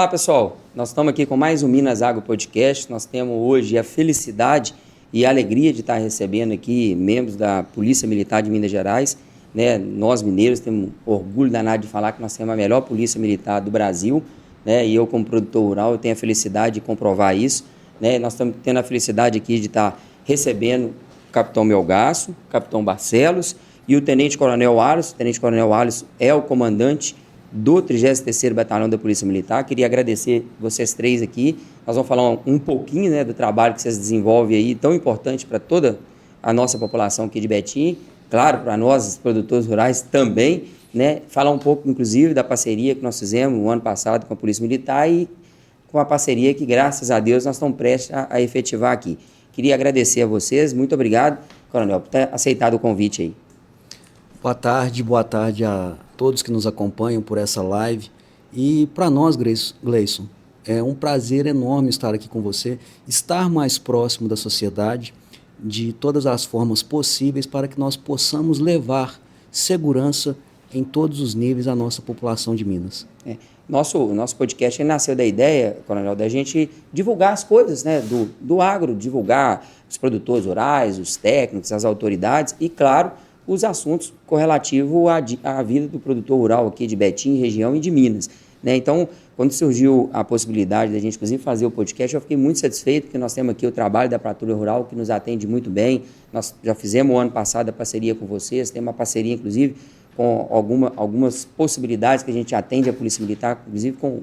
Olá, pessoal. Nós estamos aqui com mais um Minas Agro Podcast. Nós temos hoje a felicidade e a alegria de estar recebendo aqui membros da Polícia Militar de Minas Gerais. Né? Nós, mineiros, temos orgulho danado de falar que nós temos a melhor Polícia Militar do Brasil. Né? E eu, como produtor rural, eu tenho a felicidade de comprovar isso. Né? Nós estamos tendo a felicidade aqui de estar recebendo o Capitão Melgaço, o Capitão Barcelos e o Tenente Coronel Alisson. O Tenente Coronel Alisson é o comandante do 33º Batalhão da Polícia Militar. Queria agradecer vocês três aqui. Nós vamos falar um pouquinho, né, do trabalho que vocês desenvolvem aí, tão importante para toda a nossa população aqui de Betim, claro, para nós, os produtores rurais também, né, falar um pouco, inclusive, da parceria que nós fizemos no ano passado com a Polícia Militar e com a parceria que, graças a Deus, nós estamos prestes a efetivar aqui. Queria agradecer a vocês, muito obrigado, Coronel, por ter aceitado o convite aí. Boa tarde a todos que nos acompanham por essa live. E para nós, Gleison, é um prazer enorme estar aqui com você, estar mais próximo da sociedade, de todas as formas possíveis, para que nós possamos levar segurança em todos os níveis à nossa população de Minas. Nosso podcast nasceu da ideia, Coronel, da gente divulgar as coisas, né, do agro, divulgar os produtores rurais, os técnicos, as autoridades e, claro, os assuntos correlativos à vida do produtor rural aqui de Betim, região e de Minas. Né? Então, quando surgiu a possibilidade da gente, inclusive, fazer o podcast, eu fiquei muito satisfeito, porque nós temos aqui o trabalho da Patrulha Rural, que nos atende muito bem. Nós já fizemos o ano passado a parceria com vocês, temos uma parceria, inclusive, com algumas possibilidades que a gente atende a Polícia Militar, inclusive com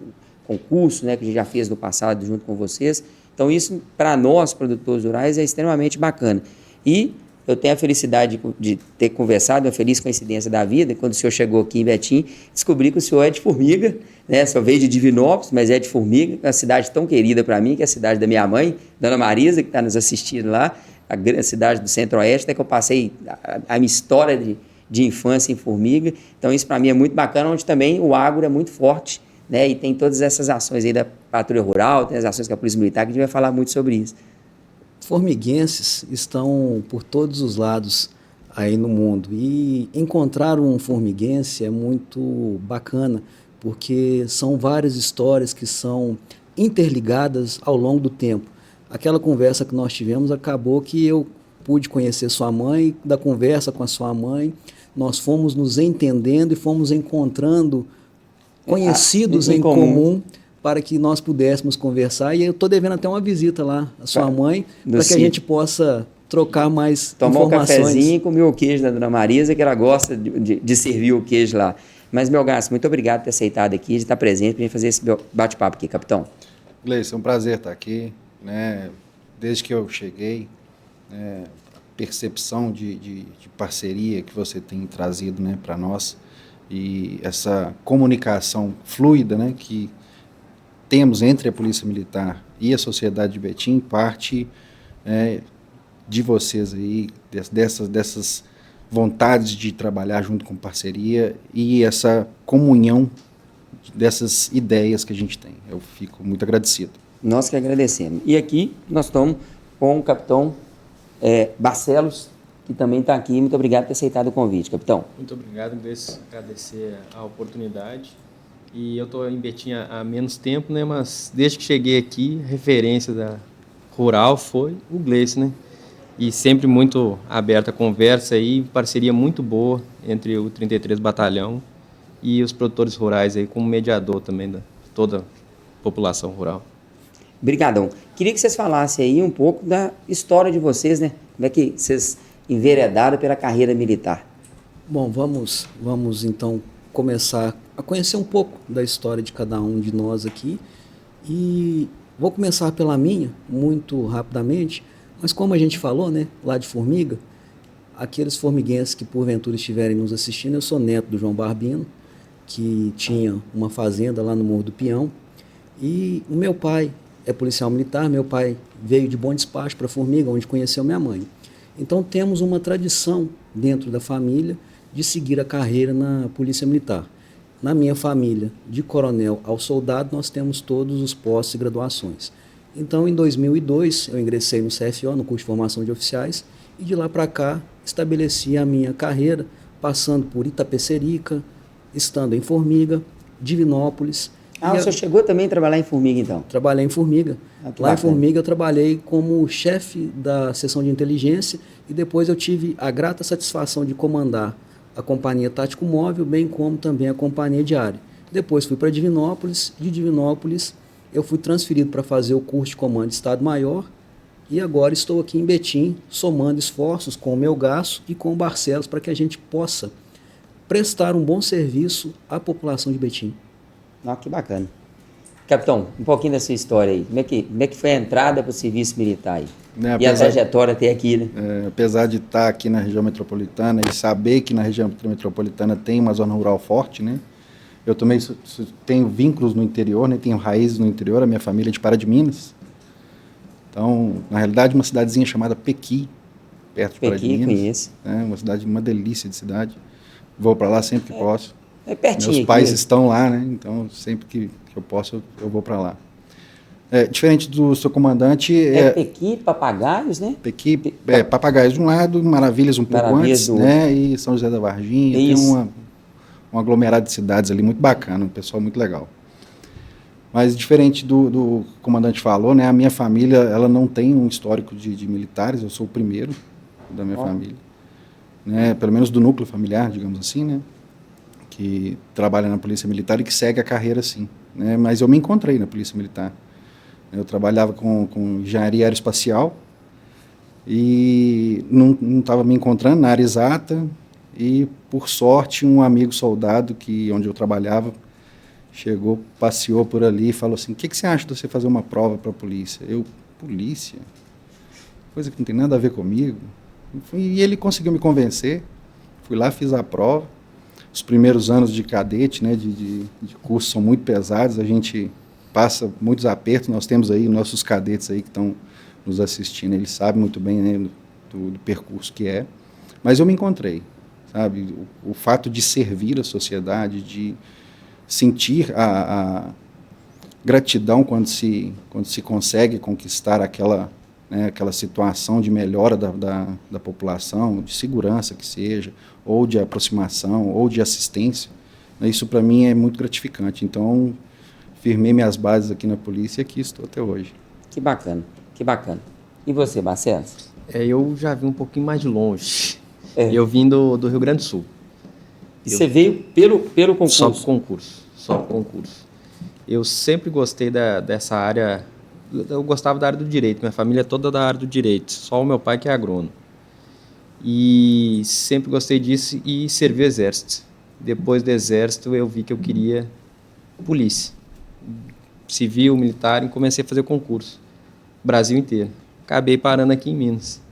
concurso, né, que a gente já fez no passado junto com vocês. Então, isso, para nós, produtores rurais, é extremamente bacana. E eu tenho a felicidade de ter conversado, uma feliz coincidência da vida, quando o senhor chegou aqui em Betim, descobri que o senhor é de Formiga, né? O senhor veio de Divinópolis, mas é de Formiga, uma cidade tão querida para mim, que é a cidade da minha mãe, Dona Marisa, que está nos assistindo lá, a grande cidade do Centro-Oeste, até que eu passei a minha história de infância em Formiga. Então, isso para mim é muito bacana, onde também o agro é muito forte, né? E tem todas essas ações aí da Patrulha Rural, tem as ações com a Polícia Militar, que a gente vai falar muito sobre isso. Formiguenses estão por todos os lados aí no mundo e encontrar um formiguense é muito bacana, porque são várias histórias que são interligadas ao longo do tempo. Aquela conversa que nós tivemos acabou que eu pude conhecer sua mãe, da conversa com a sua mãe, nós fomos nos entendendo e fomos encontrando conhecidos em comum, para que nós pudéssemos conversar, e eu estou devendo até uma visita lá à sua mãe, para que a gente possa trocar mais tomar informações. Um cafezinho e comer o queijo da Dona Marisa, que ela gosta de servir o queijo lá. Mas, Melgaço, muito obrigado por ter aceitado aqui, de estar presente, para a gente fazer esse bate-papo aqui, capitão. Gleison, é um prazer estar aqui, né? Desde que eu cheguei, né, a percepção de parceria que você tem trazido, né, para nós, e essa comunicação fluida, né, que temos entre a Polícia Militar e a sociedade de Betim, parte de vocês aí, dessas vontades de trabalhar junto com parceria e essa comunhão dessas ideias que a gente tem. Eu fico muito agradecido. Nós que agradecemos. E aqui nós estamos com o capitão Barcelos, que também está aqui. Muito obrigado por ter aceitado o convite, capitão. Muito obrigado, agradecer a oportunidade. E eu estou em Betim há menos tempo, né? Mas desde que cheguei aqui, a referência da rural foi o Gleison, né? E sempre muito aberta a conversa e parceria muito boa entre o 33 Batalhão e os produtores rurais aí, como mediador também da toda a população rural. Obrigadão. Queria que vocês falassem aí um pouco da história de vocês, né? Como é que vocês enveredaram pela carreira militar? Bom, vamos então começar a conhecer um pouco da história de cada um de nós aqui, e vou começar pela minha, muito rapidamente, mas como a gente falou, né, lá de Formiga, aqueles formiguenses que porventura estiverem nos assistindo, eu sou neto do João Barbino, que tinha uma fazenda lá no Morro do Peão, e o meu pai é policial militar, meu pai veio de Bom Despacho para Formiga, onde conheceu minha mãe. Então temos uma tradição dentro da família de seguir a carreira na Polícia Militar. Na minha família, de coronel ao soldado, nós temos todos os postos e graduações. Então, em 2002, eu ingressei no CFO, no curso de formação de oficiais, e de lá para cá estabeleci a minha carreira, passando por Itapecerica, estando em Formiga, Divinópolis, Ah, o senhor chegou também a trabalhar em Formiga, então? Trabalhei em Formiga. Ah, que Lá em bacana. Formiga eu trabalhei como chefe da seção de inteligência e depois eu tive a grata satisfação de comandar a companhia Tático Móvel, bem como também a companhia diária. Depois fui para Divinópolis, de Divinópolis eu fui transferido para fazer o curso de comando de Estado-Maior e agora estou aqui em Betim, somando esforços com o Melgaço e com o Barcelos para que a gente possa prestar um bom serviço à população de Betim. Ah, que bacana. Capitão, um pouquinho da sua história aí. Como é que foi a entrada para o serviço militar aí? Né, E a trajetória até aqui, né? Apesar de estar aqui na região metropolitana e saber que na região metropolitana tem uma zona rural forte, né? Eu também tenho vínculos no interior, né? Tenho raízes no interior, a minha família é de Pará de Minas. Então, na realidade, uma cidadezinha chamada Pequi, perto de Pará de Minas. Conheço. Uma cidade, uma delícia de cidade. Vou para lá sempre que posso. É pertinho. Meus pais aqui, estão lá, né? Então, sempre que eu posso, eu vou para lá. Diferente do seu comandante... Pequi, Papagaios, né? Pequi, Papagaios de um lado, Maravilhas um pouco Maravilhas antes, né? E São José da Varginha. Isso. Tem um aglomerado de cidades ali muito bacana, um pessoal muito legal. Mas diferente do comandante falou, né? A minha família, ela não tem um histórico de militares, eu sou o primeiro da minha família. Né? Pelo menos do núcleo familiar, digamos assim, né? Que trabalha na Polícia Militar e que segue a carreira assim. Né? Mas eu me encontrei na Polícia Militar. Eu trabalhava com engenharia aeroespacial e não estava me encontrando na área exata e, por sorte, um amigo soldado onde eu trabalhava chegou, passeou por ali e falou assim, o que você acha de você fazer uma prova para a polícia? Eu, polícia? Coisa que não tem nada a ver comigo. E ele conseguiu me convencer, fui lá, fiz a prova. Os primeiros anos de cadete, né, de curso são muito pesados, a gente passa muitos apertos, nós temos aí nossos cadetes aí que estão nos assistindo, eles sabem muito bem, né, do percurso que é, mas eu me encontrei, sabe, o fato de servir a sociedade, de sentir a gratidão quando se consegue conquistar aquela situação de melhora da população, de segurança que seja, ou de aproximação, ou de assistência, né, isso para mim é muito gratificante, então firmei minhas bases aqui na polícia e aqui estou até hoje. Que bacana, que bacana. E você, Barcelos? Eu já vim um pouquinho mais de longe. Eu vim do Rio Grande do Sul. E você veio pelo concurso? Só concurso. Eu sempre gostei dessa área, eu gostava da área do direito, minha família é toda da área do direito, só o meu pai que é agrônomo. E sempre gostei disso e servi o exército. Depois do exército eu vi que eu queria polícia. Civil, militar, e comecei a fazer concurso. Brasil inteiro. Acabei parando aqui em Minas.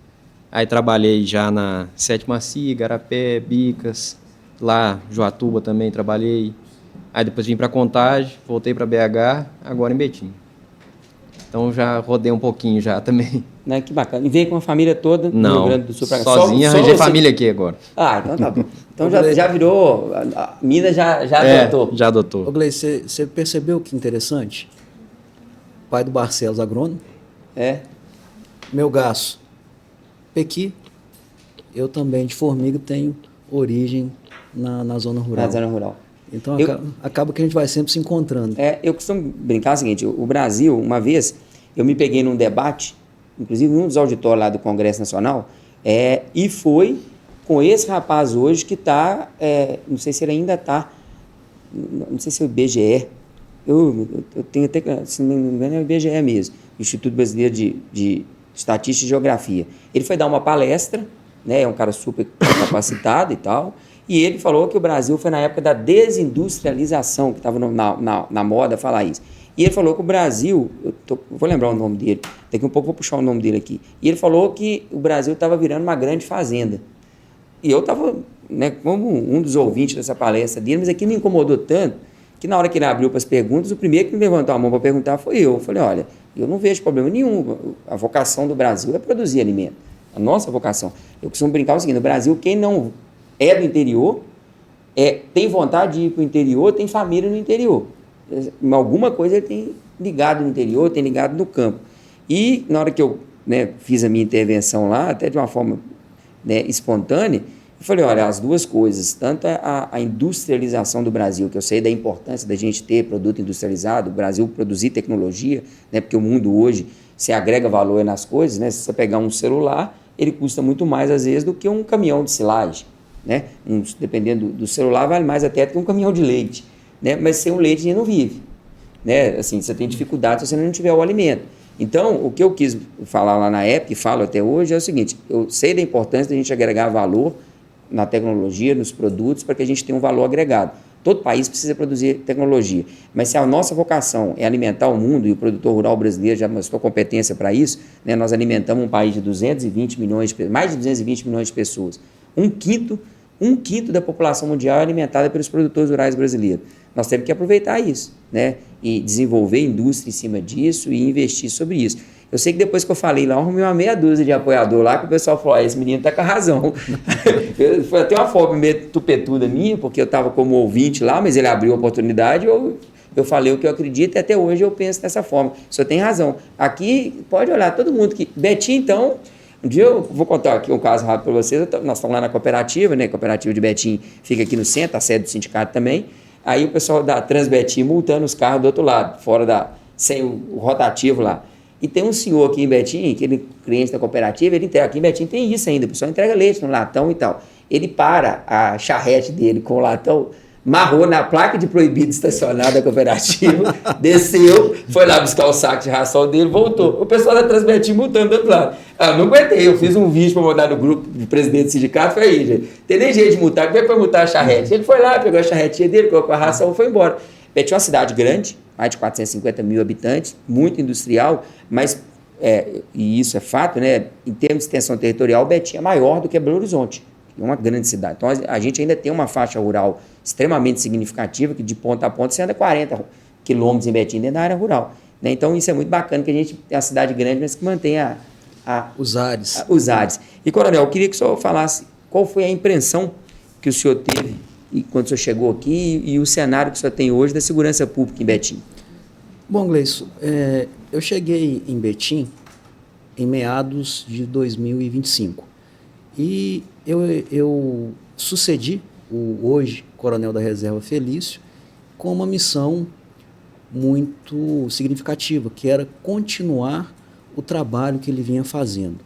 Aí trabalhei já na 7ª CIA, Igarapé, Bicas, lá Joatuba também trabalhei. Aí depois vim para Contagem, voltei para BH, agora em Betim. Então já rodei um pouquinho já também. Né, que bacana. E veio com a família toda no Rio Grande do Sul para cá? Sozinho, arranjei família aqui agora. Ah, então tá bom. Então já virou, a Minas já adotou. Já adotou. Ô Gleice, você percebeu que interessante? Pai do Barcelos, agrônomo. Melgaço, Pequi. Eu também, de Formiga, tenho origem na zona rural. Na zona rural. Então acaba que a gente vai sempre se encontrando. Eu costumo brincar o seguinte, o Brasil, uma vez, eu me peguei num debate, inclusive num dos auditórios lá do Congresso Nacional, e foi com esse rapaz hoje que está, não sei se ele ainda está, não sei se é o IBGE, eu tenho até, se não me engano, é o IBGE mesmo, Instituto Brasileiro de Estatística e Geografia. Ele foi dar uma palestra, né, é um cara super capacitado e tal, e ele falou que o Brasil foi na época da desindustrialização, que estava na moda falar isso. E ele falou que o Brasil, vou lembrar o nome dele, daqui um pouco vou puxar o nome dele aqui, e ele falou que o Brasil estava virando uma grande fazenda. E eu estava, né, como um dos ouvintes dessa palestra dele, mas aquilo me incomodou tanto, que na hora que ele abriu para as perguntas, o primeiro que me levantou a mão para perguntar foi eu. Eu falei, olha, eu não vejo problema nenhum, a vocação do Brasil é produzir alimento, a nossa vocação. Eu costumo brincar o seguinte, no Brasil, quem não é do interior, tem vontade de ir para o interior, tem família no interior. Alguma coisa ele tem ligado no interior, tem ligado no campo. E na hora que eu, né, fiz a minha intervenção lá, até de uma forma, né, espontânea, Eu falei, olha, as duas coisas, tanto a industrialização do Brasil, que eu sei da importância da gente ter produto industrializado, o Brasil produzir tecnologia, né, porque o mundo hoje se agrega valor nas coisas, né, se você pegar um celular, ele custa muito mais às vezes do que um caminhão de silagem, né, dependendo do celular vale mais até do que um caminhão de leite, né, mas sem o leite a gente não vive, né, assim, você tem dificuldade se você não tiver o alimento. Então, o que eu quis falar lá na época e falo até hoje é o seguinte, eu sei da importância da gente agregar valor na tecnologia, nos produtos, para que a gente tenha um valor agregado. Todo país precisa produzir tecnologia, mas se a nossa vocação é alimentar o mundo, e o produtor rural brasileiro já mostrou competência para isso, né, nós alimentamos um país de 220 milhões, mais de 220 milhões de pessoas. Um quinto da população mundial é alimentada pelos produtores rurais brasileiros. Nós temos que aproveitar isso, né, e desenvolver indústria em cima disso e investir sobre isso. Eu sei que depois que eu falei lá, eu arrumei uma meia dúzia de apoiador lá, que o pessoal falou, esse menino está com a razão. Foi até uma forma meio tupetuda minha, porque eu estava como ouvinte lá, mas ele abriu a oportunidade, eu falei o que eu acredito e até hoje eu penso dessa forma. O senhor tem razão. Aqui, pode olhar, todo mundo que... Betim, então, um dia eu vou contar aqui um caso rápido para vocês. Nós estamos lá na cooperativa, né? A cooperativa de Betim fica aqui no centro, a sede do sindicato também. Aí o pessoal da Transbetim multando os carros do outro lado, sem o rotativo lá. E tem um senhor aqui em Betim, aquele cliente da cooperativa, ele entrega, aqui em Betim tem isso ainda, o pessoal entrega leite no latão e tal. Ele para a charrete dele com o latão, marrou na placa de proibido estacionar da cooperativa, desceu, foi lá buscar o saco de ração dele, voltou. O pessoal da Transbetim multando do outro lado. Não aguentei, eu fiz um vídeo para mandar no grupo do presidente do sindicato, falei, aí, gente, tem nem jeito de multar, como é que vai multar a charrete? Ele foi lá, pegou a charretinha dele, colocou a ração e foi embora. Betim é uma cidade grande, mais de 450 mil habitantes, muito industrial, mas, e isso é fato, né, em termos de extensão territorial, Betim é maior do que Belo Horizonte, é uma grande cidade. Então, a gente ainda tem uma faixa rural extremamente significativa, que de ponta a ponta você anda 40 quilômetros em Betim dentro da área rural. Né? Então, isso é muito bacana, que a gente tem uma cidade grande, mas que mantenha os ares. Os ares. E, Coronel, eu queria que o senhor falasse qual foi a impressão que o senhor teve quando o senhor chegou aqui e o cenário que o senhor tem hoje da segurança pública em Betim. Bom, Gleison, eu cheguei em Betim em meados de 2025 e eu sucedi o hoje Coronel da Reserva Felício com uma missão muito significativa, que era continuar o trabalho que ele vinha fazendo.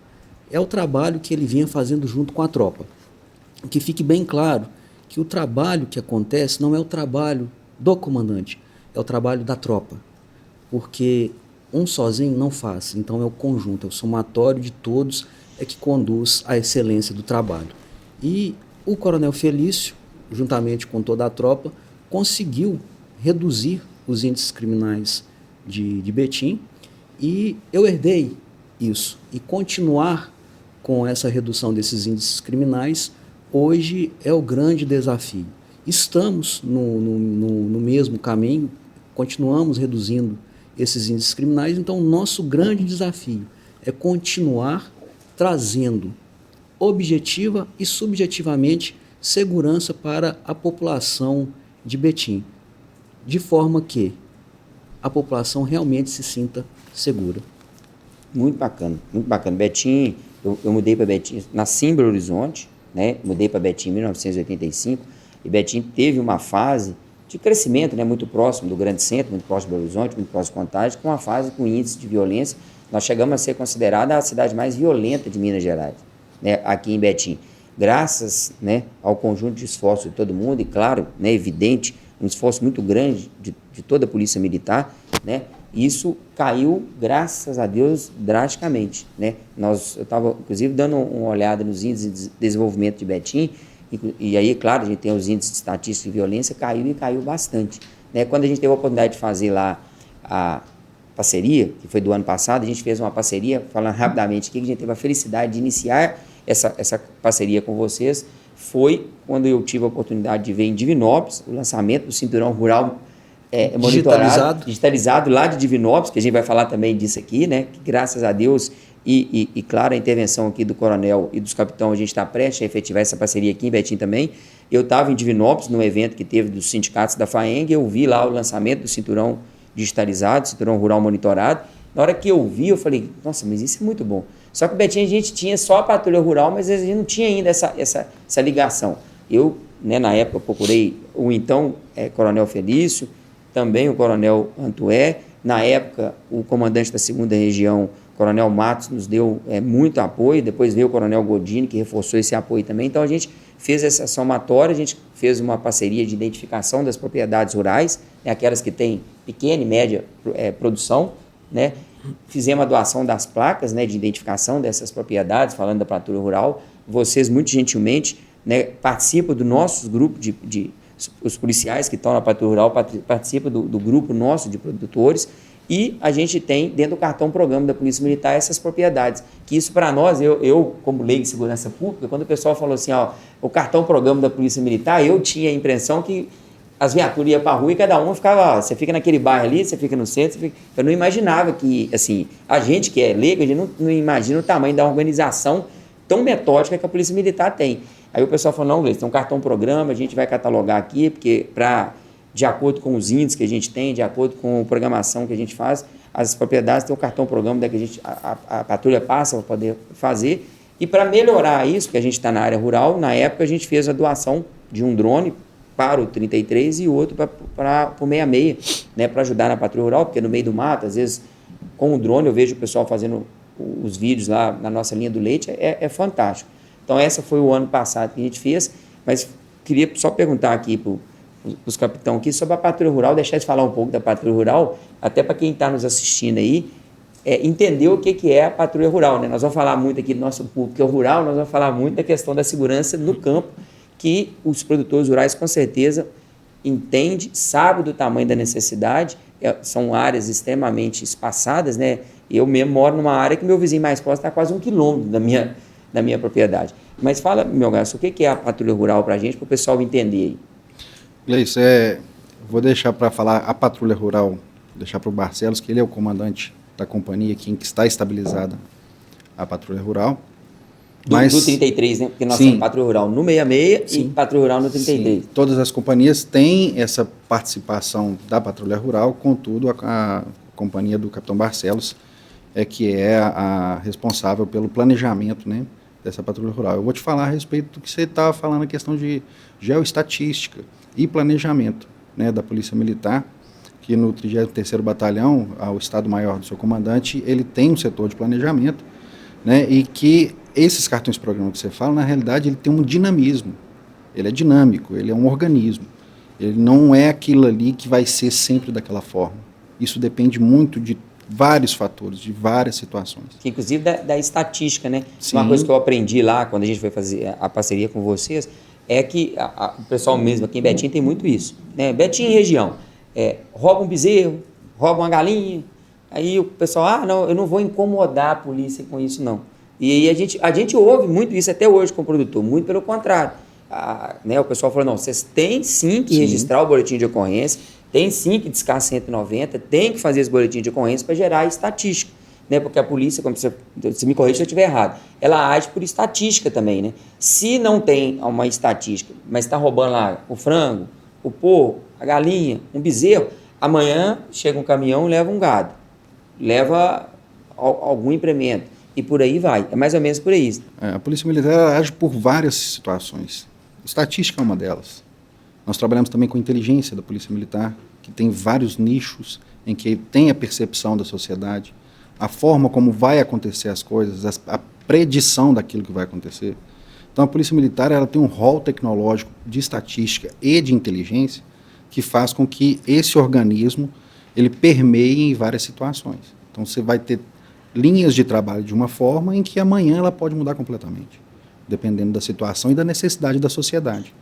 É o trabalho que ele vinha fazendo junto com a tropa. Que fique bem claro que o trabalho que acontece não é o trabalho do comandante, é o trabalho da tropa. Porque um sozinho não faz, então é o conjunto, é o somatório de todos é que conduz à excelência do trabalho. E o Coronel Felício, juntamente com toda a tropa, conseguiu reduzir os índices criminais de Betim, e eu herdei isso. E continuar com essa redução desses índices criminais hoje é o grande desafio. Estamos no mesmo caminho, continuamos reduzindo esses índices criminais, então o nosso grande desafio é continuar trazendo objetiva e subjetivamente segurança para a população de Betim, de forma que a população realmente se sinta segura. Muito bacana, muito bacana. Betim, eu mudei para Betim, nasci em Belo Horizonte, né? Mudei para Betim em 1985, e Betim teve uma fase de crescimento, né? Muito próximo do grande centro, muito próximo de Belo Horizonte, muito próximo de Contagem, com uma fase com índice de violência. Nós chegamos a ser considerada a cidade mais violenta de Minas Gerais, né? Aqui em Betim. Graças, né, ao conjunto de esforços de todo mundo, e claro, né, evidente, um esforço muito grande de toda a Polícia Militar, né? Isso caiu, graças a Deus, drasticamente, né? Eu estava, inclusive, dando uma olhada nos índices de desenvolvimento de Betim, e aí, claro, a gente tem os índices de estatística de violência, caiu bastante, né? Quando a gente teve a oportunidade de fazer lá a parceria, que foi do ano passado, a gente fez uma parceria, falando rapidamente aqui, que a gente teve a felicidade de iniciar essa parceria com vocês, foi quando eu tive a oportunidade de ver em Divinópolis o lançamento do Cinturão Rural monitorado, digitalizado lá de Divinópolis, que a gente vai falar também disso aqui, né? Que graças a Deus e claro, a intervenção aqui do coronel e dos capitães, a gente está prestes a efetivar essa parceria aqui em Betim também. Eu estava em Divinópolis, num evento que teve dos sindicatos da FAENG, eu vi lá o lançamento do Cinturão digitalizado, Cinturão Rural monitorado, Na hora que eu vi, eu falei, nossa, mas isso é muito bom. Só que Betim a gente tinha só a patrulha rural, mas a gente não tinha ainda essa ligação. Eu, né, na época, procurei o então Coronel Felício, também o Coronel Antué. Na época, o comandante da 2ª Região, Coronel Matos, nos deu muito apoio. Depois veio o Coronel Godini, que reforçou esse apoio também. Então, a gente fez essa somatória, a gente fez uma parceria de identificação das propriedades rurais, né, aquelas que têm pequena e média produção, né? Fizemos a doação das placas, né, de identificação dessas propriedades, falando da patrulha rural. Vocês, muito gentilmente, né, participam do nosso grupo os policiais que estão na patrulha rural participam do grupo nosso de produtores, e a gente tem dentro do cartão programa da Polícia Militar essas propriedades, que isso para nós, eu como leigo de segurança pública, quando o pessoal falou assim, ó, o cartão programa da Polícia Militar, eu tinha a impressão que as viaturas iam para a rua e cada um ficava, ó, você fica naquele bairro ali, você fica no centro, eu não imaginava que, assim, a gente que é leigo, a gente não imagina o tamanho da organização tão metódica que a Polícia Militar tem. Aí o pessoal falou, não, Gleice, tem um cartão programa, a gente vai catalogar aqui, porque de acordo com os índices que a gente tem, de acordo com a programação que a gente faz, as propriedades têm um cartão programa que a patrulha passa para poder fazer. E para melhorar isso, que a gente está na área rural, na época a gente fez a doação de um drone para o 33 e outro para o 66, né, para ajudar na patrulha rural, porque no meio do mato, às vezes, com o drone, eu vejo o pessoal fazendo os vídeos lá na nossa linha do leite, é fantástico. Então, essa foi o ano passado que a gente fez, mas queria só perguntar aqui para os capitães aqui sobre a patrulha rural, deixar de falar um pouco da patrulha rural, até para quem está nos assistindo aí, entender o que é a patrulha rural, né? Nós vamos falar muito aqui do nosso público rural, nós vamos falar muito da questão da segurança no campo, que os produtores rurais com certeza entendem, sabem do tamanho da necessidade, são áreas extremamente espaçadas, né? Eu mesmo moro numa área que meu vizinho mais próximo está quase 1 quilômetro da minha propriedade. Mas fala, meu gasto, o que é a patrulha rural para a gente, para o pessoal entender aí? Gleice, vou deixar para falar a patrulha rural, deixar para o Barcelos, que ele é o comandante da companhia aqui em que está estabilizada a patrulha rural. Do 33, né? Porque nós temos patrulha rural no 66 sim, e patrulha rural no 33. Sim. Todas as companhias têm essa participação da patrulha rural, contudo, a companhia do Capitão Barcelos que é a responsável pelo planejamento, né, dessa patrulha rural. Eu vou te falar a respeito do que você estava falando, a questão de geoestatística e planejamento, né, da Polícia Militar, que no 33º Batalhão, o Estado-Maior do seu comandante, ele tem um setor de planejamento, né, e que esses cartões-programa que você fala, na realidade, ele tem um dinamismo, ele é dinâmico, ele é um organismo, ele não é aquilo ali que vai ser sempre daquela forma. Isso depende muito de vários fatores, de várias situações. Inclusive da estatística, né? Sim. Uma coisa que eu aprendi lá, quando a gente foi fazer a parceria com vocês, é que o pessoal mesmo aqui em Betim tem muito isso, né? Betim região, rouba um bezerro, rouba uma galinha, aí o pessoal, não, eu não vou incomodar a polícia com isso, não. E aí a gente ouve muito isso até hoje com o produtor, muito pelo contrário. Né? O pessoal falou, não, vocês têm sim que registrar o boletim de ocorrência, tem sim que discar 190, tem que fazer esse boletim de ocorrência para gerar estatística, né? Porque a polícia, como você me corrige se eu estiver errado, ela age por estatística também, né? Se não tem uma estatística, mas está roubando lá o frango, o porco, a galinha, um bezerro, amanhã chega um caminhão e leva um gado, leva algum implemento e por aí vai. É mais ou menos por aí. A Polícia Militar age por várias situações. Estatística é uma delas. Nós trabalhamos também com inteligência da Polícia Militar, que tem vários nichos em que tem a percepção da sociedade, a forma como vai acontecer as coisas, a predição daquilo que vai acontecer. Então, a Polícia Militar ela tem um rol tecnológico de estatística e de inteligência que faz com que esse organismo ele permeie em várias situações. Então, você vai ter linhas de trabalho de uma forma em que amanhã ela pode mudar completamente, dependendo da situação e da necessidade da sociedade.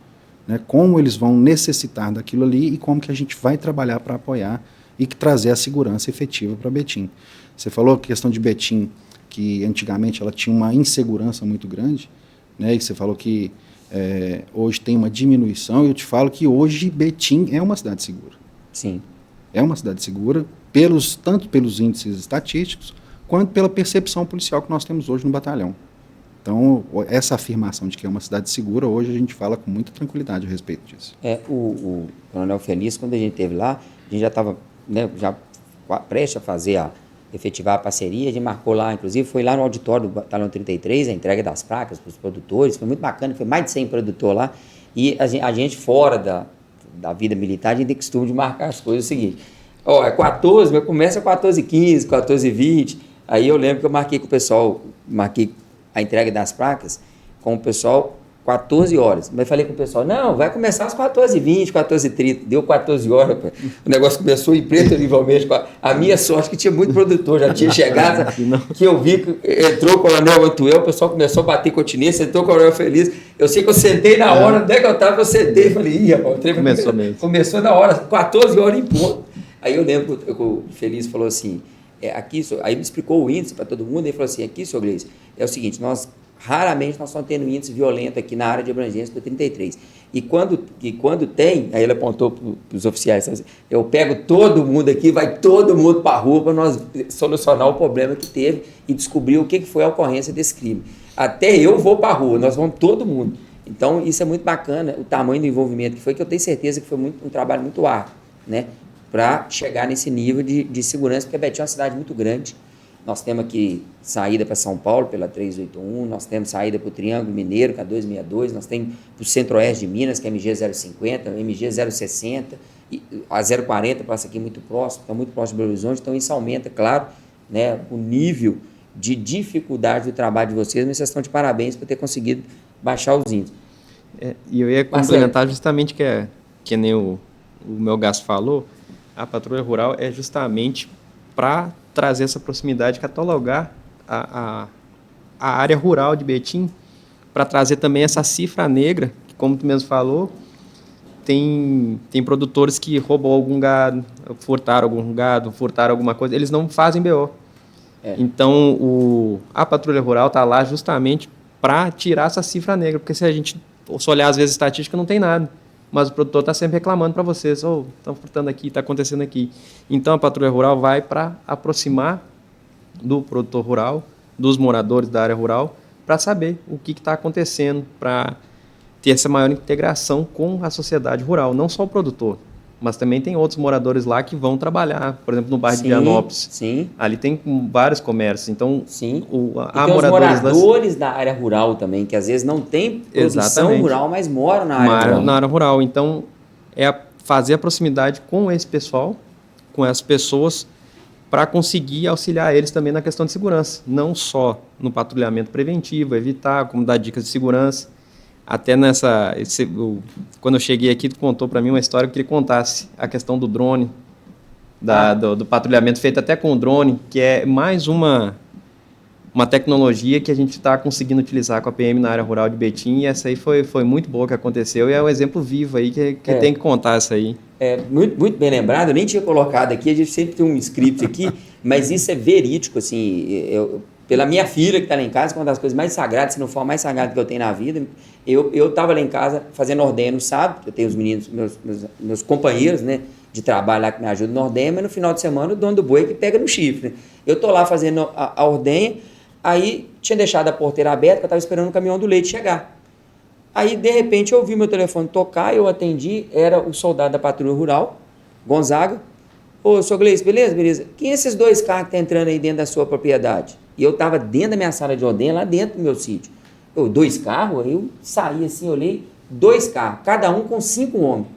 Né, como eles vão necessitar daquilo ali e como que a gente vai trabalhar para apoiar e trazer a segurança efetiva para Betim. Você falou a questão de Betim, que antigamente ela tinha uma insegurança muito grande, né, e você falou que hoje tem uma diminuição, e eu te falo que hoje Betim é uma cidade segura. Sim. É uma cidade segura, tanto pelos índices estatísticos, quanto pela percepção policial que nós temos hoje no batalhão. Então, essa afirmação de que é uma cidade segura, hoje a gente fala com muita tranquilidade a respeito disso. O Coronel Felício, quando a gente esteve lá, a gente já estava, né, já prestes a fazer efetivar a parceria, a gente marcou lá, inclusive foi lá no auditório do Batalhão 33, a entrega das placas para os produtores, foi muito bacana, foi mais de 100 produtores lá, e a gente fora da vida militar, a gente tem costume de marcar as coisas, é o seguinte, é 14, mas começa 14h15, 14h20, aí eu lembro que eu marquei com o pessoal, marquei a entrega das placas com o pessoal 14 horas. Mas falei com o pessoal, não, vai começar às 14h20, 14h30. Deu 14 horas, o negócio começou impreterivelmente. A minha sorte que tinha muito produtor, já tinha chegado, que eu vi que entrou o Coronel Antuel, o pessoal começou a bater continência, entrou o Coronel Feliz. Eu sei que eu sentei na hora, onde é que eu estava, eu sentei e falei, rapaz, o trem começou mesmo. Começou na hora, 14 horas em ponto. Aí eu lembro que o Feliz falou assim, aqui, aí me explicou o índice para todo mundo, ele falou assim, aqui, senhor Gleice, é o seguinte, raramente nós estamos tendo índice violento aqui na área de abrangência do 33. E quando tem, aí ele apontou para os oficiais, assim, eu pego todo mundo aqui, vai todo mundo para a rua para nós solucionar o problema que teve e descobrir o que foi a ocorrência desse crime. Até eu vou para a rua, nós vamos todo mundo. Então, isso é muito bacana, o tamanho do envolvimento que foi, que eu tenho certeza que foi um trabalho muito árduo, né, para chegar nesse nível de segurança, porque a Betim é uma cidade muito grande. Nós temos aqui saída para São Paulo pela 381, nós temos saída para o Triângulo Mineiro, que é a 262, nós temos para o Centro-Oeste de Minas, que é a MG 050, a MG 060, a 040 passa aqui muito próximo, está muito próximo do Belo Horizonte, então isso aumenta, claro, né, o nível de dificuldade do trabalho de vocês, mas vocês estão de parabéns por ter conseguido baixar os índices. E eu ia complementar justamente que nem o meu gasto falou, a patrulha rural é justamente para trazer essa proximidade, catalogar a área rural de Betim, para trazer também essa cifra negra, que como tu mesmo falou, tem produtores que roubam algum gado, furtaram alguma coisa, eles não fazem BO. Então, a patrulha rural está lá justamente para tirar essa cifra negra, porque se a gente olhar às vezes a estatística, não tem nada. Mas o produtor está sempre reclamando para vocês, estão furtando aqui, está acontecendo aqui. Então, a patrulha rural vai para aproximar do produtor rural, dos moradores da área rural, para saber o que está acontecendo, para ter essa maior integração com a sociedade rural, não só o produtor, mas também tem outros moradores lá que vão trabalhar, por exemplo, no bairro de Vianópolis. Sim. Ali tem vários comércios, então sim. Há os moradores da área rural também, que às vezes não tem produção rural, mas moram na área rural. Na área rural. Então, fazer a proximidade com esse pessoal, com essas pessoas, para conseguir auxiliar eles também na questão de segurança. Não só no patrulhamento preventivo, evitar, como dar dicas de segurança. Até quando eu cheguei aqui, tu contou para mim uma história que eu queria que contasse, a questão do drone, do patrulhamento feito até com o drone, que é mais uma tecnologia que a gente está conseguindo utilizar com a PM na área rural de Betim, e essa aí foi muito boa que aconteceu, e é um exemplo vivo aí que tem que contar essa aí. Muito, muito bem lembrado, eu nem tinha colocado aqui, a gente sempre tem um script aqui, mas isso é verídico, assim, pela minha filha que está lá em casa, que é uma das coisas mais sagradas, se não for a mais sagrada que eu tenho na vida. Eu estava lá em casa fazendo ordenha no sábado, eu tenho os meninos, meus companheiros, né, de trabalho lá que me ajudam na ordenha, mas no final de semana o dono do boi que pega no chifre. Né? Eu estou lá fazendo a ordenha, aí tinha deixado a porteira aberta, que eu estava esperando o caminhão do leite chegar. Aí, de repente, eu ouvi meu telefone tocar, eu atendi, era o soldado da patrulha rural, Gonzaga. Ô, senhor Gleice, beleza? Beleza. Quem é esses 2 carros que estão entrando aí dentro da sua propriedade? E eu estava dentro da minha sala de ordenha, lá dentro do meu sítio. 2 carros? Aí eu saí assim, olhei, 2 carros, cada um com 5 homens.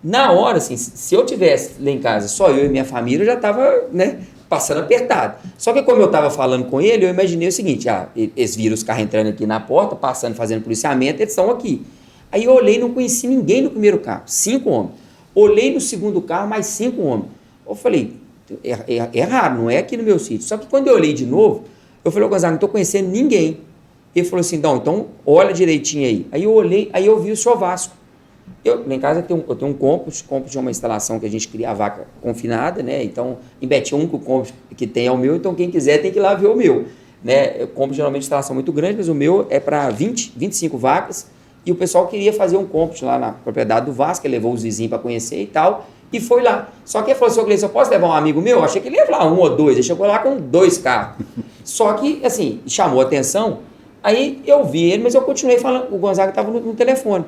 Na hora, assim, se eu tivesse lá em casa, só eu e minha família, eu já estava, né, passando apertado. Só que como eu estava falando com ele, eu imaginei o seguinte, eles viram os carros entrando aqui na porta, passando, fazendo policiamento, eles estão aqui. Aí eu olhei, não conheci ninguém no primeiro carro, 5 homens. Olhei no segundo carro, mais 5 homens. Eu falei, é raro, não é aqui no meu sítio. Só que quando eu olhei de novo, eu falei, Gonzaga, não estou conhecendo ninguém. Ele falou assim, não, então olha direitinho aí. Aí eu olhei, aí eu vi o chovasco. Lá em casa eu tenho um compost é uma instalação que a gente cria a vaca confinada, né? Então, em Betim, o único compost que tem é o meu, então quem quiser tem que ir lá ver o meu. Né? O compost geralmente é instalação muito grande, mas o meu é para 25 vacas, e o pessoal queria fazer um compost lá na propriedade do Vasco, ele levou os vizinhos para conhecer e tal, e foi lá. Só que ele falou assim, Gleice, eu posso levar um amigo meu? Eu achei que ele ia levar 1 ou 2, ele chegou lá com 2 carros. Só que, assim, chamou a atenção, aí eu vi ele, mas eu continuei falando, o Gonzaga estava no telefone.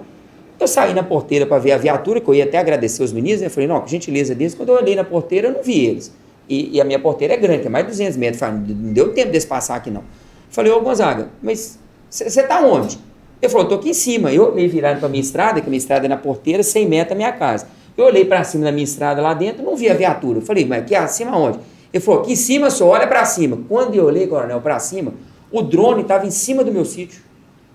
Eu saí na porteira para ver a viatura, que eu ia até agradecer os meninos, né? Eu falei, não, com gentileza deles. Quando eu olhei na porteira, eu não vi eles. e a minha porteira é grande, tem mais de 200 metros. Falei, não deu tempo desse passar aqui, não. Falei, ô Gonzaga, mas você está onde? Ele falou, estou aqui em cima. Eu olhei virado para a minha estrada, que a minha estrada é na porteira, 100 metros da minha casa. Eu olhei para cima da minha estrada lá dentro, não vi a viatura. Eu falei, mas aqui acima onde? Ele falou, aqui em cima, só olha para cima. Quando eu olhei, coronel, para cima, o drone estava em cima do meu sítio.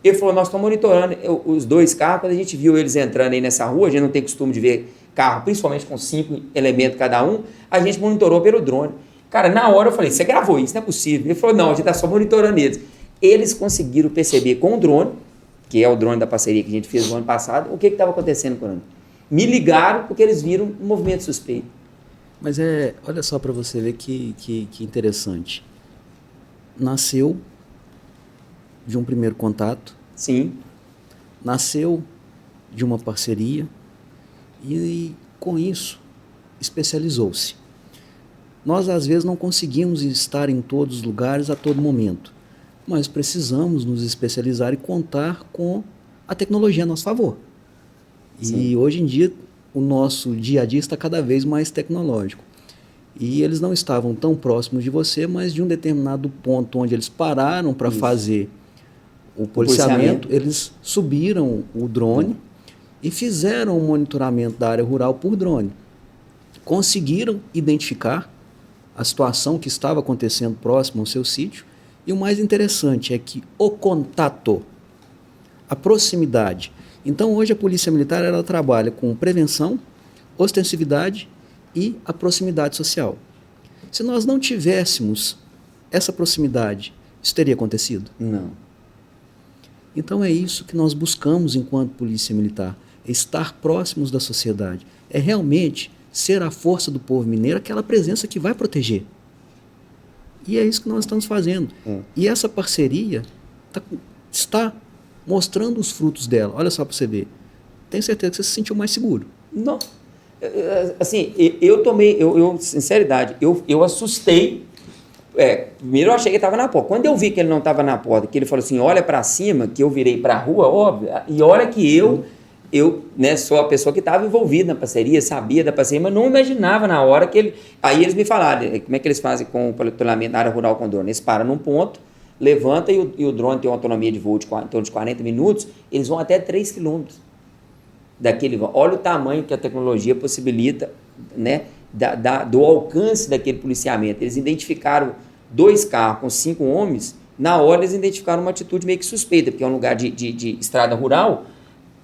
Ele falou, nós estamos monitorando os 2 carros. Quando a gente viu eles entrando aí nessa rua, a gente não tem costume de ver carro, principalmente com 5 elementos cada um, a gente monitorou pelo drone. Cara, na hora eu falei, você gravou isso, não é possível. Ele falou, não, a gente está só monitorando eles. Eles conseguiram perceber com o drone, que é o drone da parceria que a gente fez no ano passado, o que estava acontecendo com o drone. Me ligaram porque eles viram um movimento suspeito. Mas olha só para você ver que interessante. Nasceu de um primeiro contato. Sim. Nasceu de uma parceria e com isso especializou-se. Nós às vezes não conseguimos estar em todos os lugares a todo momento, mas precisamos nos especializar e contar com a tecnologia a nosso favor. Sim. E hoje em dia o nosso dia a dia está cada vez mais tecnológico. E eles não estavam tão próximos de você, mas de um determinado ponto onde eles pararam para fazer o policiamento, eles subiram o drone e fizeram o monitoramento da área rural por drone. Conseguiram identificar a situação que estava acontecendo próximo ao seu sítio, e o mais interessante é que o contato, a proximidade. Então hoje a Polícia Militar ela trabalha com prevenção, ostensividade e a proximidade social. Se nós não tivéssemos essa proximidade, isso teria acontecido? Não. Então é isso que nós buscamos enquanto Polícia Militar, é estar próximos da sociedade, é realmente ser a força do povo mineiro, aquela presença que vai proteger. E é isso que nós estamos fazendo. E essa parceria está mostrando os frutos dela. Olha só para você ver. Tenho certeza que você se sentiu mais seguro. Não. Assim, sinceridade, eu assustei. Primeiro eu achei que ele estava na porta. Quando eu vi que ele não estava na porta, que ele falou assim, olha para cima, que eu virei para a rua, óbvio, e olha que eu sou a pessoa que estava envolvida na parceria, sabia da parceria, mas não imaginava na hora que ele... Aí eles me falaram, como é que eles fazem com o patrulhamento na área rural com o drone? Eles param num ponto, levanta e o drone tem uma autonomia de voo em torno de 40 minutos, eles vão até 3 quilômetros daquele voo. Olha o tamanho que a tecnologia possibilita, né, do alcance daquele policiamento. Eles identificaram 2 carros com 5 homens, na hora eles identificaram uma atitude meio que suspeita, porque é um lugar de estrada rural.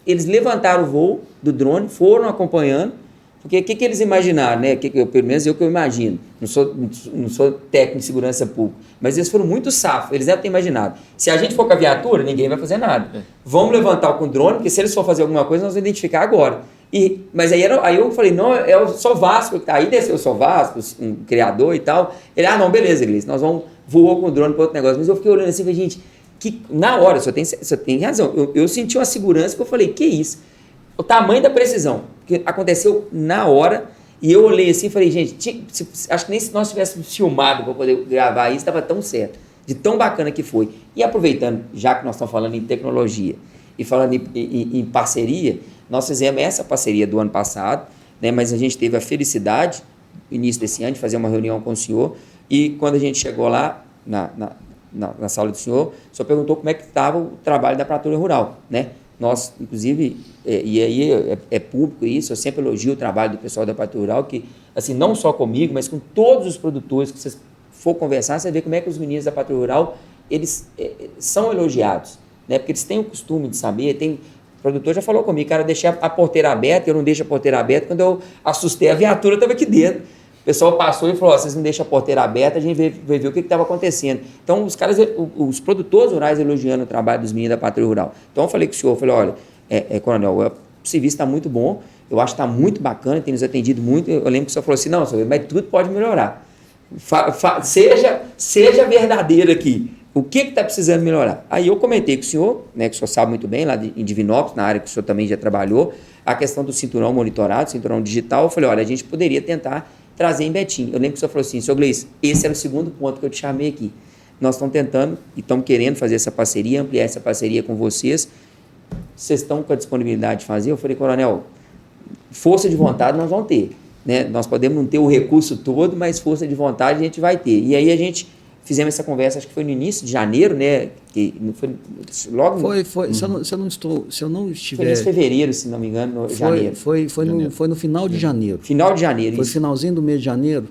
Eles levantaram o voo do drone, foram acompanhando, porque o que eles imaginaram, né? Pelo menos eu imagino, não sou técnico de segurança pública, mas eles foram muito safos, eles devem ter imaginado. Se a gente for com a viatura, ninguém vai fazer nada. Vamos levantar com o drone, porque se eles for fazer alguma coisa, nós vamos identificar agora. Mas aí eu falei, não, é o Só Vasco, aí desceu o Só Vasco, um criador e tal. Ele, não, beleza, Gleice, nós vamos voar com o drone para outro negócio. Mas eu fiquei olhando assim e falei, gente, que na hora, você tem razão, eu senti uma segurança que eu falei, que isso? O tamanho da precisão, que aconteceu na hora, e eu olhei assim e falei, gente, acho que nem se nós tivéssemos filmado para poder gravar isso, estava tão certo, de tão bacana que foi. E aproveitando, já que nós estamos falando em tecnologia e falando em parceria, nós fizemos essa parceria do ano passado, né, mas a gente teve a felicidade, no início desse ano, de fazer uma reunião com o senhor, e quando a gente chegou lá, na sala do senhor, o senhor perguntou como é que estava o trabalho da Patrulha Rural, né? Nós, inclusive, e aí é público isso, eu sempre elogio o trabalho do pessoal da Patrulha Rural, que, assim, não só comigo, mas com todos os produtores que vocês for conversar, você vê como é que os meninos da Patrulha Rural, eles são elogiados, né? Porque eles têm o costume de saber, o produtor já falou comigo, cara, eu deixei a porteira aberta, eu não deixo a porteira aberta, quando eu assustei a viatura, estava aqui dentro. O pessoal passou e falou, vocês não deixam a porteira aberta, a gente vai ver o que estava acontecendo. Então, os produtores rurais elogiando o trabalho dos meninos da Patrulha Rural. Então, eu falei com o senhor, eu falei, olha, coronel, o serviço está muito bom, eu acho que está muito bacana, tem nos atendido muito. Eu lembro que o senhor falou assim, não, senhor, mas tudo pode melhorar. Seja verdadeiro aqui. O que está precisando melhorar? Aí eu comentei com o senhor, né, que o senhor sabe muito bem, lá em Divinópolis, na área que o senhor também já trabalhou, a questão do cinturão monitorado, cinturão digital. Eu falei, olha, a gente poderia tentar trazer em Betim. Eu lembro que o senhor falou assim, senhor Gleice, esse era o segundo ponto que eu te chamei aqui. Nós estamos tentando e estamos querendo fazer essa parceria, ampliar essa parceria com vocês. Vocês estão com a disponibilidade de fazer? Eu falei, coronel, força de vontade nós vamos ter. né? Nós podemos não ter o recurso todo, mas força de vontade a gente vai ter. E aí a gente fizemos essa conversa, acho que foi no início de janeiro, né? Que não foi logo. Foi. Se eu não estiver. Foi nesse fevereiro, se não me engano, janeiro. Foi no final de janeiro. Final de janeiro. Foi isso. Finalzinho do mês de janeiro,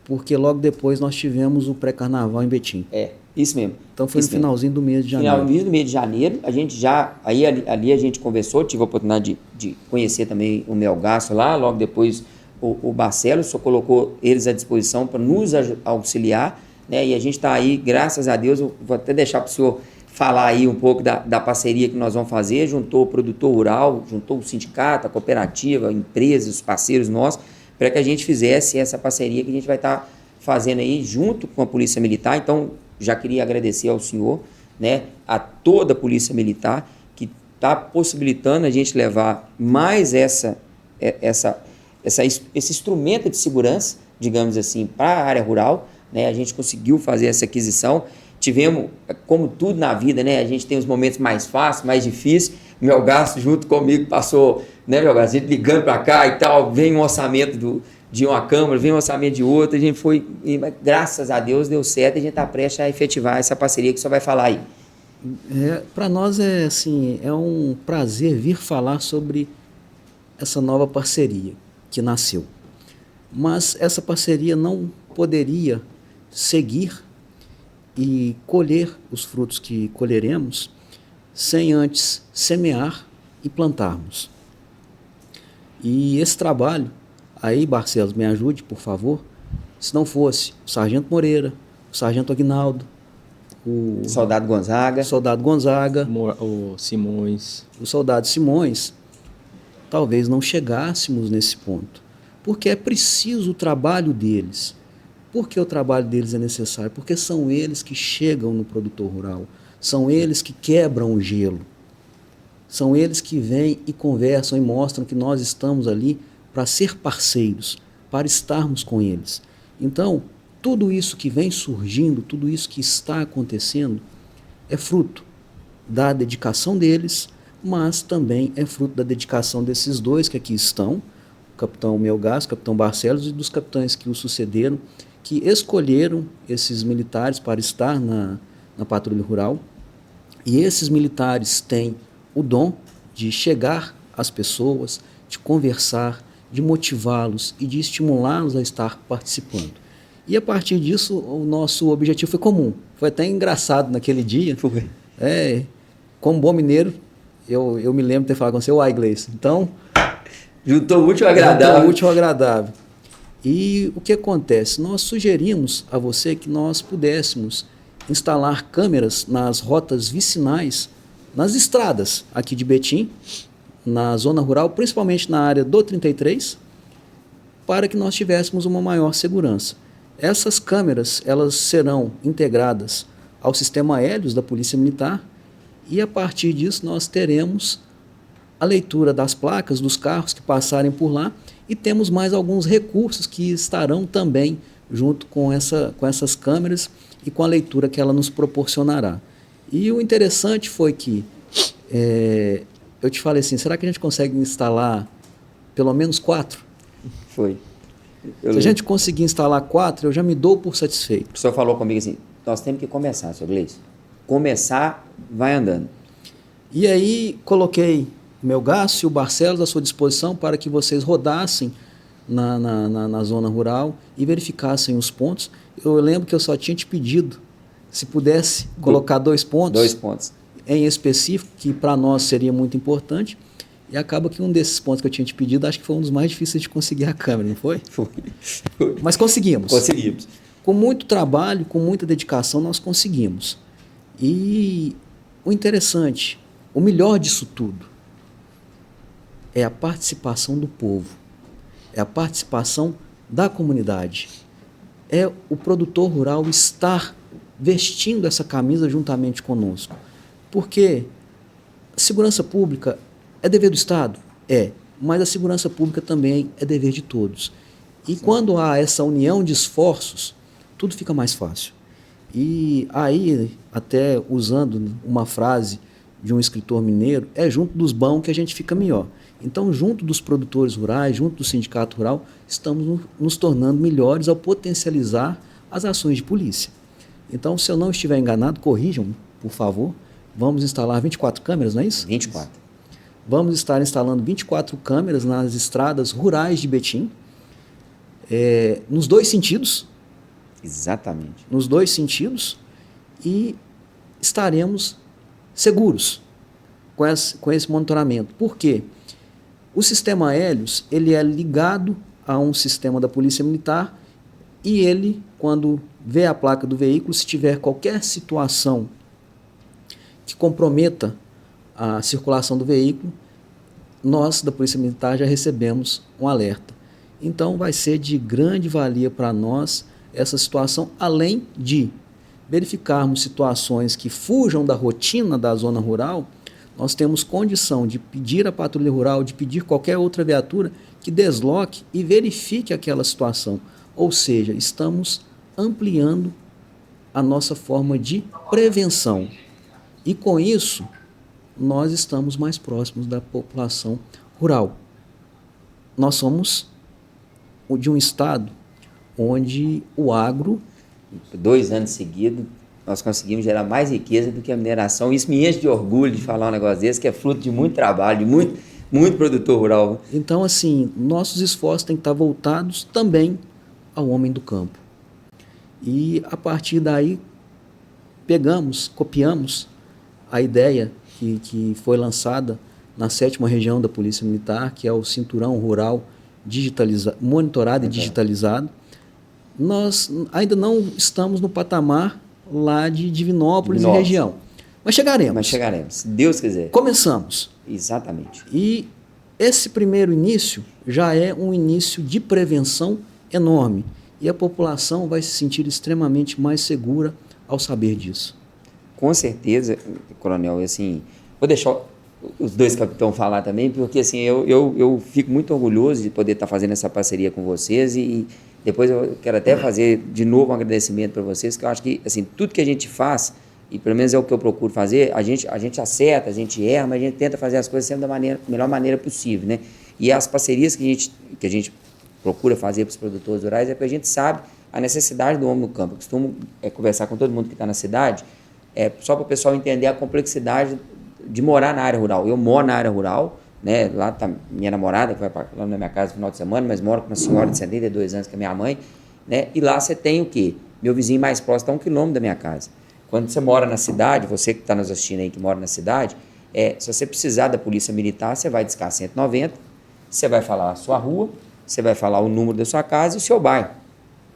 porque logo depois nós tivemos o pré-carnaval em Betim. Isso mesmo. Então foi isso no finalzinho do mês de janeiro. Finalzinho do mês de janeiro, a gente já, aí ali a gente conversou, tive a oportunidade de conhecer também o Melgaço lá, logo depois o Barcelos, só colocou eles à disposição para nos auxiliar, né? E a gente está aí, graças a Deus, eu vou até deixar para o senhor falar aí um pouco da parceria que nós vamos fazer, juntou o produtor rural, juntou o sindicato, a cooperativa, a empresa, os parceiros nossos, para que a gente fizesse essa parceria que a gente vai estar fazendo aí junto com a Polícia Militar. Então, já queria agradecer ao senhor, né, a toda a Polícia Militar, que está possibilitando a gente levar mais esse instrumento de segurança, digamos assim, para a área rural, né? A gente conseguiu fazer essa aquisição. Tivemos, como tudo na vida, né, a gente tem os momentos mais fáceis, mais difíceis. Melgaço junto comigo passou, né, Melgaço, a gente ligando para cá e tal, vem um orçamento de uma Câmara, vem um orçamento de outra, a gente foi, e, graças a Deus deu certo, e a gente está prestes a efetivar essa parceria que o senhor vai falar aí. Para nós é um prazer vir falar sobre essa nova parceria que nasceu. Mas essa parceria não poderia seguir e colher os frutos que colheremos sem antes semear e plantarmos. E esse trabalho, aí Barcelos, me ajude, por favor, se não fosse o Sargento Moreira, o Sargento Aguinaldo, o Soldado Gonzaga, o Simões, o Soldado Simões, talvez não chegássemos nesse ponto, porque é preciso o trabalho deles. Por que o trabalho deles é necessário? Porque são eles que chegam no produtor rural, são eles que quebram o gelo, são eles que vêm e conversam e mostram que nós estamos ali para ser parceiros, para estarmos com eles. Então, tudo isso que vem surgindo, tudo isso que está acontecendo, é fruto da dedicação deles, mas também é fruto da dedicação desses dois que aqui estão, o capitão Melgaço, o capitão Barcelos, e dos capitães que o sucederam, que escolheram esses militares para estar na patrulha rural. E esses militares têm o dom de chegar às pessoas, de conversar, de motivá-los e de estimulá-los a estar participando. E a partir disso, o nosso objetivo foi comum. Foi até engraçado naquele dia. Foi. Como bom mineiro, eu me lembro de ter falado com você, uai, Gleice. Então, juntou o útil ao agradável. Juntou o útil ao agradável. E o que acontece? Nós sugerimos a você que nós pudéssemos instalar câmeras nas rotas vicinais, nas estradas aqui de Betim, na zona rural, principalmente na área do 33, para que nós tivéssemos uma maior segurança. Essas câmeras, elas serão integradas ao sistema Hélios da Polícia Militar, e a partir disso nós teremos a leitura das placas dos carros que passarem por lá, e temos mais alguns recursos que estarão também junto com essas câmeras e com a leitura que ela nos proporcionará. E o interessante foi que eu te falei assim, será que a gente consegue instalar pelo menos 4? Foi. Se a gente conseguir instalar 4, eu já me dou por satisfeito. O senhor falou comigo assim, nós temos que começar, senhor Gleice. Começar, vai andando. E aí coloquei o Melgaço e o Barcelos à sua disposição para que vocês rodassem na zona rural e verificassem os pontos. Eu lembro que eu só tinha te pedido, se pudesse colocar 2 pontos. 2 pontos. Em específico, que para nós seria muito importante. E acaba que um desses pontos que eu tinha te pedido, acho que foi um dos mais difíceis de conseguir a câmera, não foi? Foi. Mas conseguimos. Conseguimos. Com muito trabalho, com muita dedicação, nós conseguimos. E o interessante, o melhor disso tudo, é a participação do povo, é a participação da comunidade, é o produtor rural estar vestindo essa camisa juntamente conosco. Porque a segurança pública é dever do Estado? Mas a segurança pública também é dever de todos. E sim, quando há essa união de esforços, tudo fica mais fácil. E aí, até usando uma frase de um escritor mineiro, é junto dos bons que a gente fica melhor. Então, junto dos produtores rurais, junto do sindicato rural, estamos nos tornando melhores ao potencializar as ações de polícia. Então, se eu não estiver enganado, corrijam, por favor, vamos instalar 24 câmeras, não é isso? 24. Vamos estar instalando 24 câmeras nas estradas rurais de Betim, nos dois sentidos. Exatamente. Nos dois sentidos, e estaremos seguros com esse monitoramento. Por quê? O sistema Hélios, ele é ligado a um sistema da Polícia Militar e ele, quando vê a placa do veículo, se tiver qualquer situação que comprometa a circulação do veículo, nós, da Polícia Militar, já recebemos um alerta. Então, vai ser de grande valia para nós essa situação, além de verificarmos situações que fujam da rotina da zona rural. Nós temos condição de pedir à patrulha rural, de pedir qualquer outra viatura que desloque e verifique aquela situação. Ou seja, estamos ampliando a nossa forma de prevenção. E com isso, nós estamos mais próximos da população rural. Nós somos de um estado onde o agro... 2 anos seguidos, nós conseguimos gerar mais riqueza do que a mineração. Isso me enche de orgulho de falar um negócio desse, que é fruto de muito trabalho, de muito produtor rural. Então, assim, nossos esforços têm que estar voltados também ao homem do campo. E, a partir daí, copiamos a ideia que foi lançada na 7ª região da Polícia Militar, que é o Cinturão Rural monitorado e digitalizado. Nós ainda não estamos no patamar lá de Divinópolis e região. Mas chegaremos. Se Deus quiser. Começamos. Exatamente. E esse primeiro início já é um início de prevenção enorme. E a população vai se sentir extremamente mais segura ao saber disso. Com certeza, coronel, assim, vou deixar os dois capitães falar também, porque assim, eu fico muito orgulhoso de poder estar fazendo essa parceria com vocês e depois eu quero até fazer de novo um agradecimento para vocês, que eu acho que assim, tudo que a gente faz, e pelo menos é o que eu procuro fazer, a gente acerta, a gente erra, mas a gente tenta fazer as coisas sempre da melhor maneira possível, né? E as parcerias que a gente procura fazer para os produtores rurais é porque a gente sabe a necessidade do homem no campo. Eu costumo conversar com todo mundo que está na cidade, só para o pessoal entender a complexidade de morar na área rural. Eu moro na área rural, né? Lá está minha namorada, que vai lá na minha casa no final de semana, mas moro com uma senhora de 72 anos, que é minha mãe, né? E lá você tem o quê? Meu vizinho mais próximo está a 1 quilômetro da minha casa. Quando você mora na cidade, você que está nos assistindo aí, que mora na cidade, se você precisar da polícia militar, você vai discar 190, você vai falar a sua rua, você vai falar o número da sua casa e o seu bairro.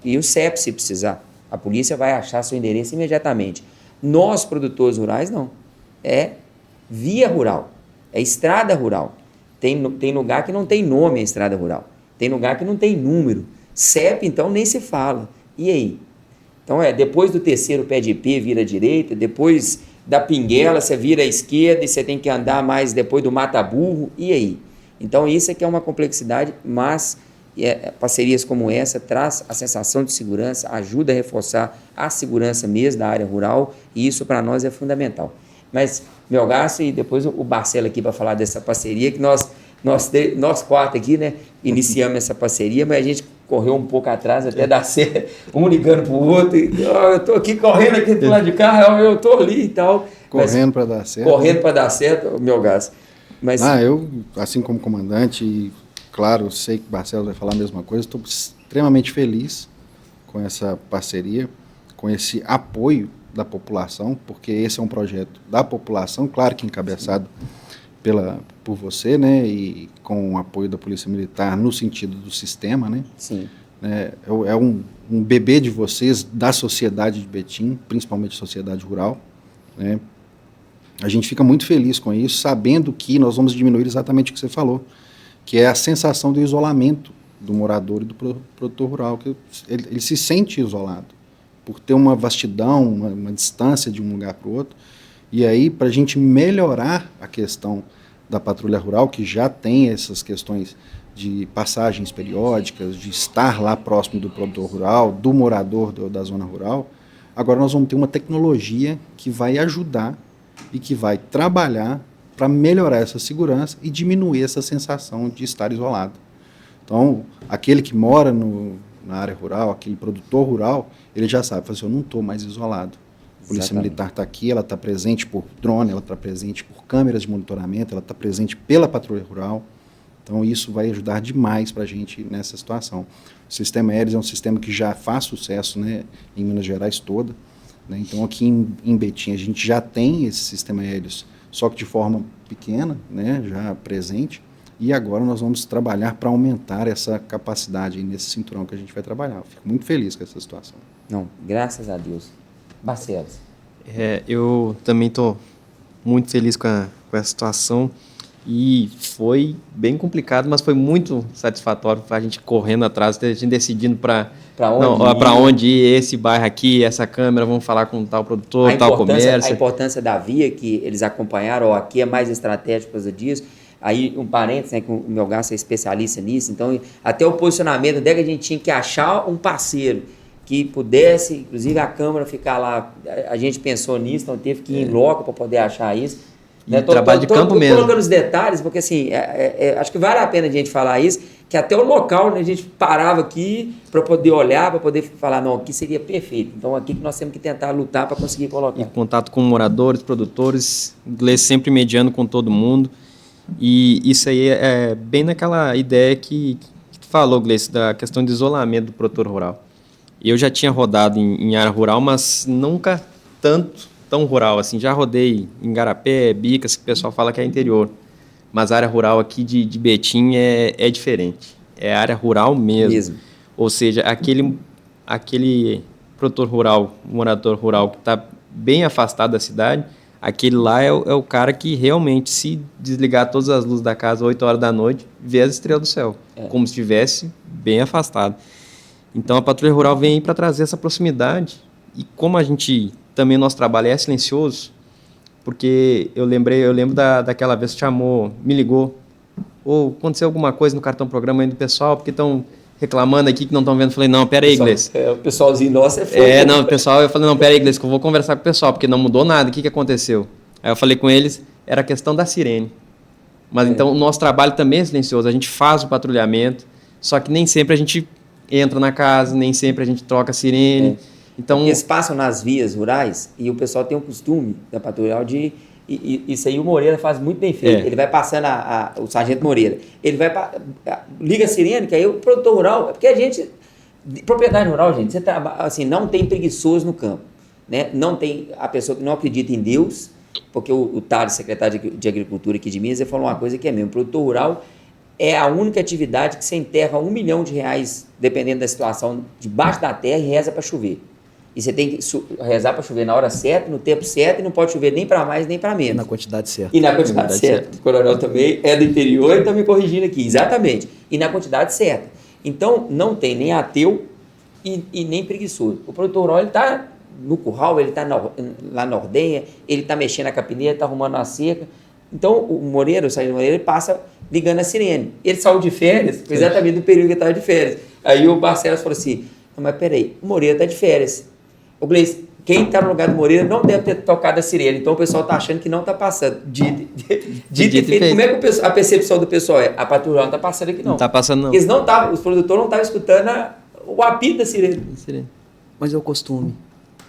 E o CEP, se precisar. A polícia vai achar seu endereço imediatamente. Nós, produtores rurais, não. É via rural, é estrada rural. Tem lugar que não tem nome a estrada rural. Tem lugar que não tem número. CEP, então, nem se fala. E aí? Então, depois do terceiro pé de IP, vira à direita, depois da Pinguela, você vira à esquerda e você tem que andar mais depois do Mata Burro. E aí? Então, isso aqui é uma complexidade, mas parcerias como essa traz a sensação de segurança, ajuda a reforçar a segurança mesmo da área rural, e isso para nós é fundamental. Mas, Melgaço, e depois o Barcelo aqui para falar dessa parceria, que nós 4 aqui, né, iniciamos essa parceria, mas a gente correu um pouco atrás até dar certo, um ligando para o outro, eu estou aqui correndo aqui do lado de cá, eu estou ali e tal. Correndo para dar certo. Correndo para dar certo, Melgaço. Mas... eu, assim como comandante, e claro, sei que o Barcelos vai falar a mesma coisa, estou extremamente feliz com essa parceria, com esse apoio da população, porque esse é um projeto da população, claro que encabeçado por você, né, e com o apoio da Polícia Militar no sentido do sistema, né? Sim. É um bebê de vocês, da sociedade de Betim, principalmente sociedade rural, né? A gente fica muito feliz com isso, sabendo que nós vamos diminuir exatamente o que você falou, que é a sensação do isolamento do morador e do produtor rural, que ele se sente isolado, por ter uma vastidão, uma distância de um lugar para o outro. E aí, para a gente melhorar a questão da patrulha rural, que já tem essas questões de passagens periódicas, de estar lá próximo do produtor rural, do morador da zona rural, agora nós vamos ter uma tecnologia que vai ajudar e que vai trabalhar para melhorar essa segurança e diminuir essa sensação de estar isolado. Então, aquele que mora na área rural, aquele produtor rural, ele já sabe, fala assim, eu não estou mais isolado. A Polícia Militar está aqui, ela está presente por drone, ela está presente por câmeras de monitoramento, ela está presente pela patrulha rural. Então, isso vai ajudar demais para a gente nessa situação. O sistema Aeres é um sistema que já faz sucesso, né, em Minas Gerais toda. Né? Então, aqui em Betim, a gente já tem esse sistema Aeres, só que de forma pequena, né, já presente. E agora nós vamos trabalhar para aumentar essa capacidade nesse cinturão que a gente vai trabalhar. Eu fico muito feliz com essa situação. Não, graças a Deus. Barcelos. Eu também estou muito feliz com essa situação. E foi bem complicado, mas foi muito satisfatório para a gente correndo atrás, a gente decidindo para onde ir, esse bairro aqui, essa câmera, vamos falar com tal produtor, tal comércio. A importância da via que eles acompanharam, aqui é mais estratégico por causa disso. Aí, um parênteses, né, que o Melgaço é especialista nisso, então até o posicionamento dele, a gente tinha que achar um parceiro que pudesse, inclusive a Câmara ficar lá, a gente pensou nisso, então teve que ir em loco para poder achar isso. Né? Trabalho de campo mesmo. Colocando os detalhes, porque assim, acho que vale a pena a gente falar isso, que até o local, né, a gente parava aqui para poder olhar, para poder falar, não, aqui seria perfeito. Então aqui que nós temos que tentar lutar para conseguir colocar. Em contato com moradores, produtores, inglês sempre mediando com todo mundo. E isso aí é bem naquela ideia que tu falou, Gleice, da questão de isolamento do produtor rural. Eu já tinha rodado em área rural, mas nunca tão rural assim. Já rodei em Garapé, Bicas, que o pessoal fala que é interior. Mas a área rural aqui de Betim é diferente. É área rural mesmo. Ou seja, aquele produtor rural, morador rural que está bem afastado da cidade, aquele lá é o cara que realmente, se desligar todas as luzes da casa às 8 horas da noite, vê as estrelas do céu, como se estivesse bem afastado. Então, a Patrulha Rural vem aí para trazer essa proximidade. E como a gente, também o nosso trabalho é silencioso, porque eu lembro daquela vez que me ligou, ou aconteceu alguma coisa no cartão programa aí do pessoal, porque estão reclamando aqui que não estão vendo. Eu falei, não, pera aí, Gleice. O pessoalzinho nosso é fogo. Pessoal, eu falei, não, pera aí, Gleice, que eu vou conversar com o pessoal, porque não mudou nada, o que aconteceu? Aí eu falei com eles, era a questão da sirene. Mas então o nosso trabalho também é silencioso, a gente faz o patrulhamento, só que nem sempre a gente entra na casa, nem sempre a gente troca a sirene. Então, eles passam nas vias rurais e o pessoal tem o costume da Patrulha Rural de... Isso aí o Moreira faz muito bem feito. Ele vai passando o Sargento Moreira. Ele vai liga a sirene, que aí o produtor rural... Porque a gente... Propriedade rural, gente, você assim, não tem preguiçoso no campo. Né? Não tem a pessoa que não acredita em Deus, porque o Thales, secretário de Agricultura aqui de Minas, ele falou uma coisa que é mesmo. O produtor rural é a única atividade que você enterra R$1 milhão, dependendo da situação, debaixo da terra e reza para chover. E você tem que rezar para chover na hora certa, no tempo certo, e não pode chover nem para mais nem para menos. E na quantidade certa. E na quantidade certa. O coronel também é do interior e está me corrigindo aqui. Exatamente. E na quantidade certa. Então, não tem nem ateu e nem preguiçoso. O produtor rural, ele está no curral, ele está lá na ordenha, ele está mexendo na capineira, está arrumando a cerca. Então, o Sargento Moreira, ele passa ligando a sirene. Ele saiu de férias, exatamente do período que ele estava de férias. Aí o Barcelos falou assim, não, mas peraí, o Moreira está de férias. O Gleice, quem está no lugar do Moreira não deve ter tocado a sirene, então o pessoal está achando que não está passando. Dito e feito. Como é que a percepção do pessoal é? A patrulha não está passando aqui, não. Não está passando, não. Os produtores não estavam escutando o apito da sirene. Mas é o costume.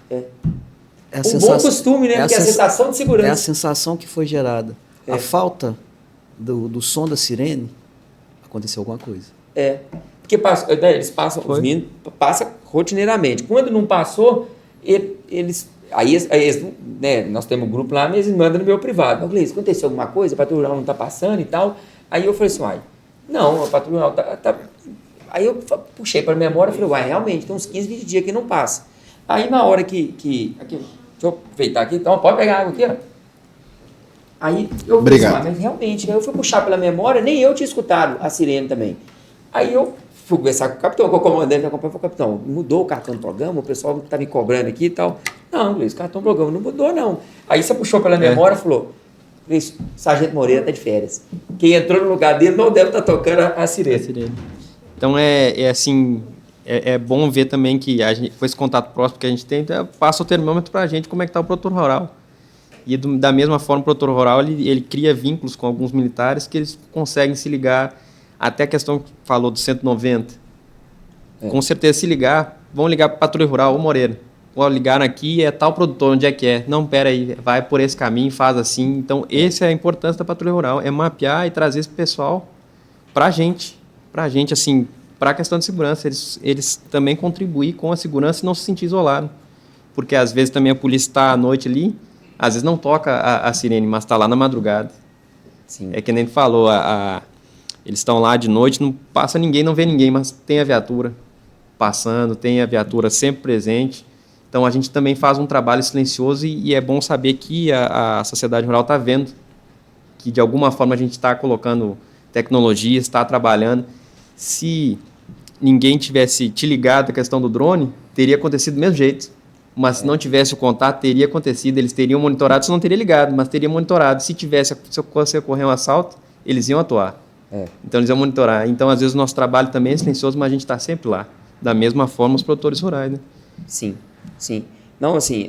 Bom costume, né? Porque é a sensação de segurança. É a sensação que foi gerada. A falta do som da sirene, aconteceu alguma coisa. Porque eles passam, os meninos passam rotineiramente. Quando não passou, eles né, nós temos um grupo lá, mas eles mandam no meu privado. Gleice, aconteceu alguma coisa? A patrulha não está passando e tal. Aí eu falei assim, não, a patrulha tá... Aí eu puxei para a memória e falei, realmente, tem uns 15, 20 dias que não passa. Aí na hora aqui, deixa eu aproveitar aqui, então pode pegar água aqui, ó. Aí eu falei assim, mas realmente, aí eu fui puxar pela memória, nem eu tinha escutado a sirene também. Aí eu fui conversar com o capitão, com o comandante da companhia, falei, capitão, mudou o cartão do programa, o pessoal está me cobrando aqui e tal. Não, Luiz, o cartão do programa não mudou, não. Aí você puxou pela memória e falou, Luiz, Sargento Moreira está de férias. Quem entrou no lugar dele não deve estar tocando a sirene. Então, assim, é bom ver também que a gente, com esse contato próximo que a gente tem, passa o termômetro para a gente como é que está o produtor rural. E da mesma forma, o produtor rural ele cria vínculos com alguns militares que eles conseguem se ligar. Até a questão que falou do 190. Com certeza, se ligar, vão ligar para a Patrulha Rural, ô Moreira, vou ligar aqui, é tal produtor, onde é que é? Não, pera aí, vai por esse caminho, faz assim. Então, essa é a importância da Patrulha Rural, é mapear e trazer esse pessoal para a gente, assim, para a questão de segurança. Eles também contribuem com a segurança e não se sentir isolado. Porque, às vezes, também a polícia está à noite ali, às vezes não toca a sirene, mas está lá na madrugada. Sim. É que nem ele falou, eles estão lá de noite, não passa ninguém, não vê ninguém, mas tem a viatura passando, tem a viatura sempre presente. Então, a gente também faz um trabalho silencioso e é bom saber que a sociedade rural está vendo que, de alguma forma, a gente está colocando tecnologia, está trabalhando. Se ninguém tivesse te ligado à questão do drone, teria acontecido do mesmo jeito. Mas se não tivesse o contato, teria acontecido, eles teriam monitorado, se não teria ligado, mas teria monitorado. Se ocorrer um assalto, eles iam atuar. Então, eles iam monitorar. Então, às vezes, o nosso trabalho também é silencioso, mas a gente está sempre lá. Da mesma forma, os produtores rurais, né? Sim, sim. Não, assim,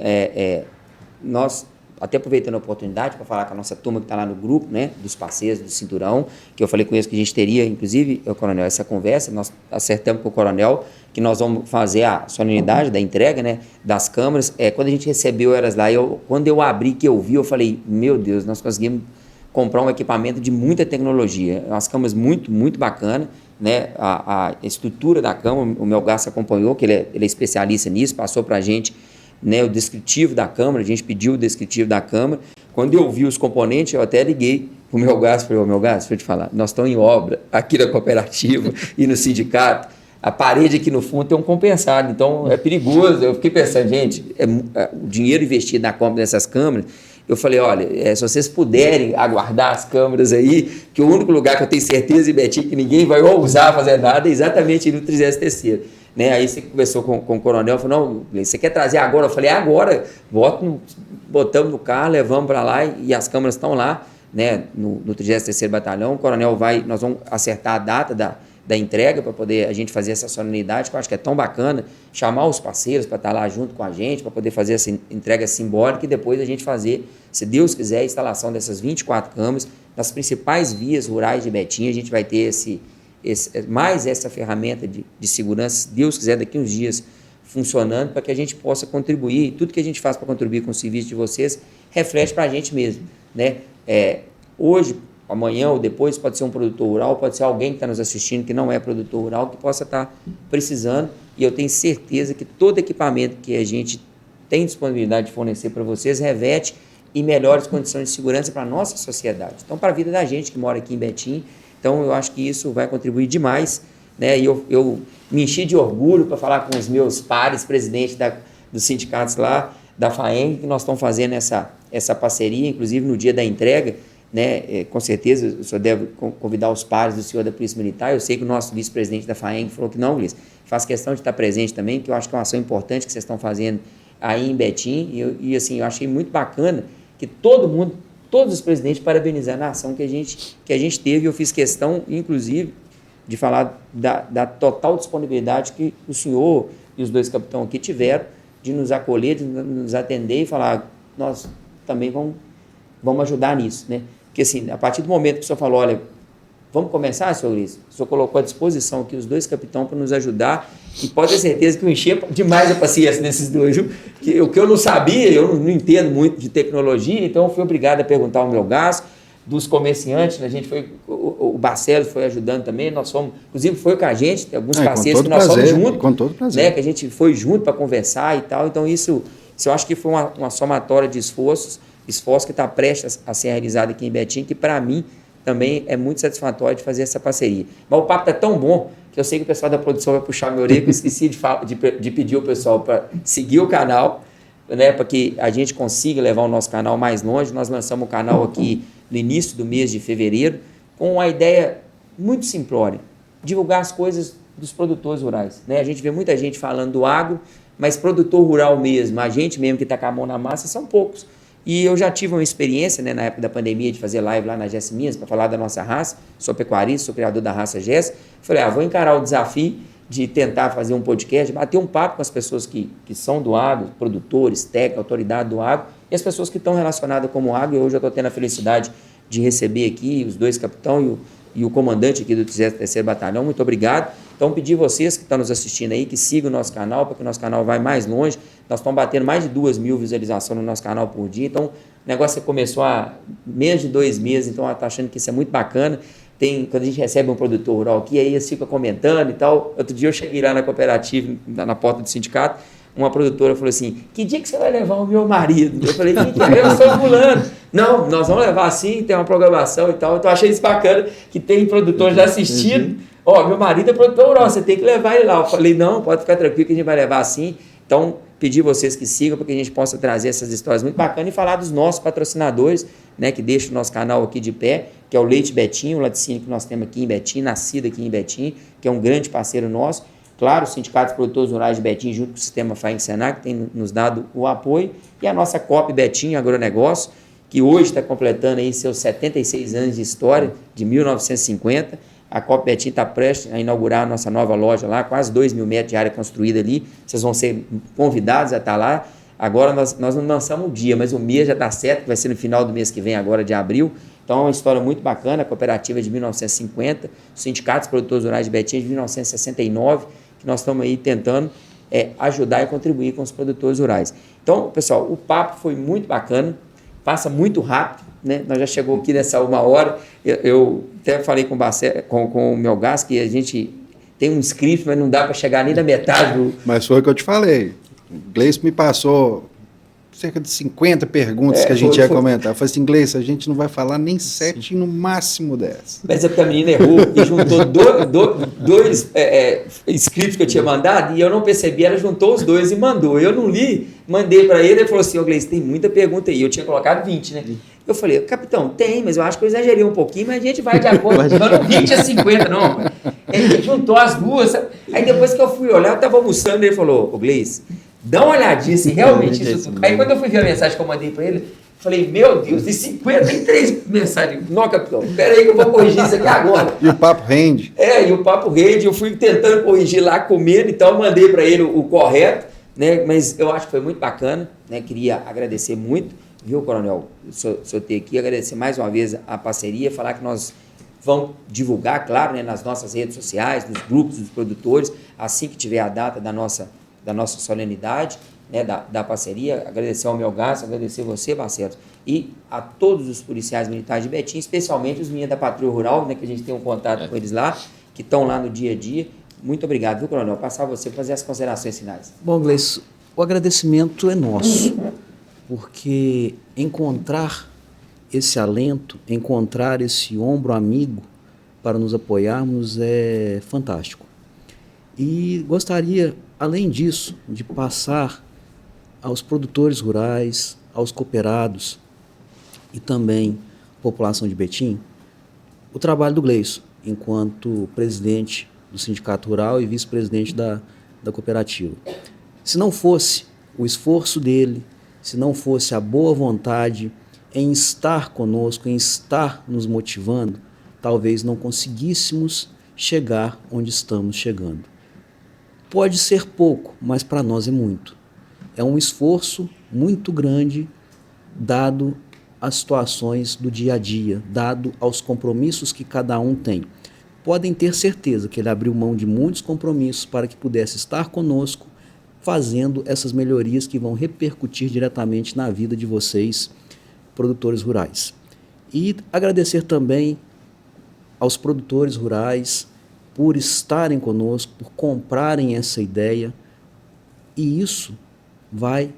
nós, até aproveitando a oportunidade para falar com a nossa turma que está lá no grupo, né, dos parceiros, do Cinturão, que eu falei com eles que a gente teria, inclusive, Coronel, essa conversa, nós acertamos com o Coronel que nós vamos fazer a solenidade da entrega, né, das câmeras. Quando a gente recebeu elas lá, quando eu abri, que eu vi, eu falei, meu Deus, nós conseguimos comprar um equipamento de muita tecnologia, umas câmeras muito, muito bacanas, né, a estrutura da câmera, o Melgaço acompanhou, que ele é especialista nisso, passou para a gente, né, o descritivo da câmera, a gente pediu o descritivo da câmera. Quando eu vi os componentes, eu até liguei para o Melgaço, falei, Melgaço, deixa eu te falar, nós estamos em obra aqui na cooperativa e no sindicato, a parede aqui no fundo tem um compensado, então é perigoso. Eu fiquei pensando, gente, o dinheiro investido na compra dessas câmeras, eu falei, olha, se vocês puderem aguardar as câmeras aí, que o único lugar que eu tenho certeza, e Betinho, que ninguém vai ousar fazer nada é exatamente no 33º. Né? Aí você conversou com o coronel, falou, não, você quer trazer agora? Eu falei, agora, botamos no carro, levamos para lá e as câmeras estão lá, né, no 33º Batalhão. O coronel nós vamos acertar a data da entrega para poder a gente fazer essa solenidade, que eu acho que é tão bacana, chamar os parceiros para estar lá junto com a gente, para poder fazer essa entrega simbólica e depois a gente fazer, se Deus quiser, a instalação dessas 24 câmeras nas principais vias rurais de Betim. A gente vai ter mais essa ferramenta de segurança, se Deus quiser, daqui uns dias funcionando, para que a gente possa contribuir. E tudo que a gente faz para contribuir com o serviço de vocês reflete para a gente mesmo, né? Hoje, amanhã ou depois, pode ser um produtor rural, pode ser alguém que está nos assistindo que não é produtor rural, que possa estar precisando, e eu tenho certeza que todo equipamento que a gente tem disponibilidade de fornecer para vocês reveste em melhores condições de segurança para a nossa sociedade. Então, para a vida da gente que mora aqui em Betim. Então, eu acho que isso vai contribuir demais, né? E eu me enchi de orgulho para falar com os meus pares, presidentes dos sindicatos lá, da FAENG, que nós estamos fazendo essa parceria, inclusive no dia da entrega, né? Com certeza o senhor deve convidar os pares do senhor da Polícia Militar. Eu sei que o nosso vice-presidente da FAENG falou que não, Luiz, faz questão de estar presente também, que eu acho que é uma ação importante que vocês estão fazendo aí em Betim, e assim, eu achei muito bacana que todos os presidentes parabenizando a ação que a gente teve. Eu fiz questão, inclusive, de falar da total disponibilidade que o senhor e os dois capitães aqui tiveram de nos acolher, de nos atender e falar, nós também vamos ajudar nisso, né? Porque, assim, a partir do momento que o senhor falou, olha, vamos começar, senhor Luiz? O senhor colocou à disposição aqui os dois capitães para nos ajudar, e pode ter certeza que eu enchi demais a paciência desses dois, viu? O que eu não sabia, eu não entendo muito de tecnologia, então eu fui obrigado a perguntar ao Melgaço, dos comerciantes, a gente foi, o Barcelos foi ajudando também, nós fomos, inclusive foi com a gente, tem alguns parceiros que nós fomos juntos, com todo prazer, né, que a gente foi junto para conversar e tal. Então isso eu acho que foi uma somatória de esforço que está prestes a ser realizado aqui em Betim, que para mim também é muito satisfatório de fazer essa parceria. Mas o papo está tão bom que eu sei que o pessoal da produção vai puxar minha orelha, que eu esqueci de pedir ao pessoal para seguir o canal, né, para que a gente consiga levar o nosso canal mais longe. Nós lançamos o canal aqui no início do mês de fevereiro, com uma ideia muito simplória, divulgar as coisas dos produtores rurais, né? A gente vê muita gente falando do agro, mas produtor rural mesmo, a gente mesmo que está com a mão na massa, são poucos. E eu já tive uma experiência, né, na época da pandemia, de fazer live lá na Jess Minas para falar da nossa raça. Sou pecuarista, sou criador da raça Jess. Falei, vou encarar o desafio de tentar fazer um podcast, bater um papo com as pessoas que são do agro, produtores, técnicos, autoridade do agro, e as pessoas que estão relacionadas como agro. Hoje eu estou tendo a felicidade de receber aqui os 2 capitães e o comandante aqui do 33º Batalhão. Muito obrigado. Então, pedir vocês que estão nos assistindo aí, que sigam o nosso canal, para que o nosso canal vá mais longe. Nós estamos batendo mais de 2.000 visualizações no nosso canal por dia. Então, o negócio começou há menos de 2 meses, então está achando que isso é muito bacana. Quando a gente recebe um produtor rural aqui, aí eles ficam comentando e tal. Outro dia eu cheguei lá na cooperativa, na porta do sindicato, uma produtora falou assim, que dia que você vai levar o meu marido? Eu falei, eu sou fulano. Não, nós vamos levar assim, tem uma programação e tal. Então, eu achei isso bacana, que tem produtor já assistindo. Ó, meu marido é produtor rural, você tem que levar ele lá. Eu falei, não, pode ficar tranquilo que a gente vai levar assim. Então, pedir vocês que sigam para que a gente possa trazer essas histórias muito bacanas e falar dos nossos patrocinadores, né, que deixam o nosso canal aqui de pé, que é o Leite Betim, o laticínio que nós temos aqui em Betim, nascido aqui em Betim, que é um grande parceiro nosso. Claro, o Sindicato dos Produtores Rurais de Betim, junto com o Sistema FAENG-SENAC, tem nos dado o apoio, e a nossa COP Betim Agronegócio, que hoje está completando aí seus 76 anos de história, de 1950. A COP Betim está prestes a inaugurar a nossa nova loja lá, quase 2.000 metros de área construída ali. Vocês vão ser convidados a estar lá. Agora nós não lançamos o dia, mas o mês já está certo, que vai ser no final do mês que vem, agora de abril. Então é uma história muito bacana, a cooperativa é de 1950, o Sindicato dos Produtores Rurais de Betim é de 1969, que nós estamos aí tentando ajudar e contribuir com os produtores rurais. Então, pessoal, o papo foi muito bacana, passa muito rápido, né? Nós já chegou aqui nessa 1 hora, eu até falei com o Melgaço que a gente tem um script, mas não dá para chegar nem da metade do... Mas foi o que eu te falei. O Gleice me passou cerca de 50 perguntas que a gente ia comentar. Eu falei assim, Gleice, a gente não vai falar nem 7, no máximo 10. Mas é porque a menina errou e juntou dois scripts que eu tinha mandado e eu não percebi, ela juntou os 2 e mandou. Eu não li, mandei para ele falou assim, ô Gleice, tem muita pergunta aí. Eu tinha colocado 20, né? Eu falei, capitão, tem, mas eu acho que eu exagerei um pouquinho, mas a gente vai de acordo. Não, 20 a 50, não. Ele juntou as 2. Aí depois que eu fui olhar, eu estava almoçando e ele falou, ô Gleice, dá uma olhadinha se realmente isso tudo. Aí quando eu fui ver a mensagem que eu mandei para ele, falei, meu Deus, de 53 mensagens. Não, capitão, peraí que eu vou corrigir isso aqui agora. E o papo rende. E o papo rende, eu fui tentando corrigir lá, comendo, então mandei para ele o correto, né? Mas eu acho que foi muito bacana, né? Queria agradecer muito, viu, coronel, o senhor ter aqui, agradecer mais uma vez a parceria, falar que nós vamos divulgar, claro, né, nas nossas redes sociais, nos grupos dos produtores, assim que tiver a data da nossa solenidade, né, da parceria, agradecer ao Melgaço, agradecer você, Barcelos, e a todos os policiais militares de Betim, especialmente os meninos da Patrulha Rural, né, que a gente tem um contato com eles lá, que estão lá no dia a dia. Muito obrigado, viu, coronel? Passar você para fazer as considerações finais. Bom, Gleice, o agradecimento é nosso, porque encontrar esse alento, encontrar esse ombro amigo para nos apoiarmos é fantástico. E gostaria, além disso, de passar aos produtores rurais, aos cooperados e também à população de Betim, o trabalho do Gleison, enquanto presidente do Sindicato Rural e vice-presidente da cooperativa. Se não fosse o esforço dele, se não fosse a boa vontade em estar conosco, em estar nos motivando, talvez não conseguíssemos chegar onde estamos chegando. Pode ser pouco, mas para nós é muito. É um esforço muito grande, dado as situações do dia a dia, dado aos compromissos que cada um tem. Podem ter certeza que ele abriu mão de muitos compromissos para que pudesse estar conosco, fazendo essas melhorias que vão repercutir diretamente na vida de vocês, produtores rurais. E agradecer também aos produtores rurais por estarem conosco, por comprarem essa ideia, e isso vai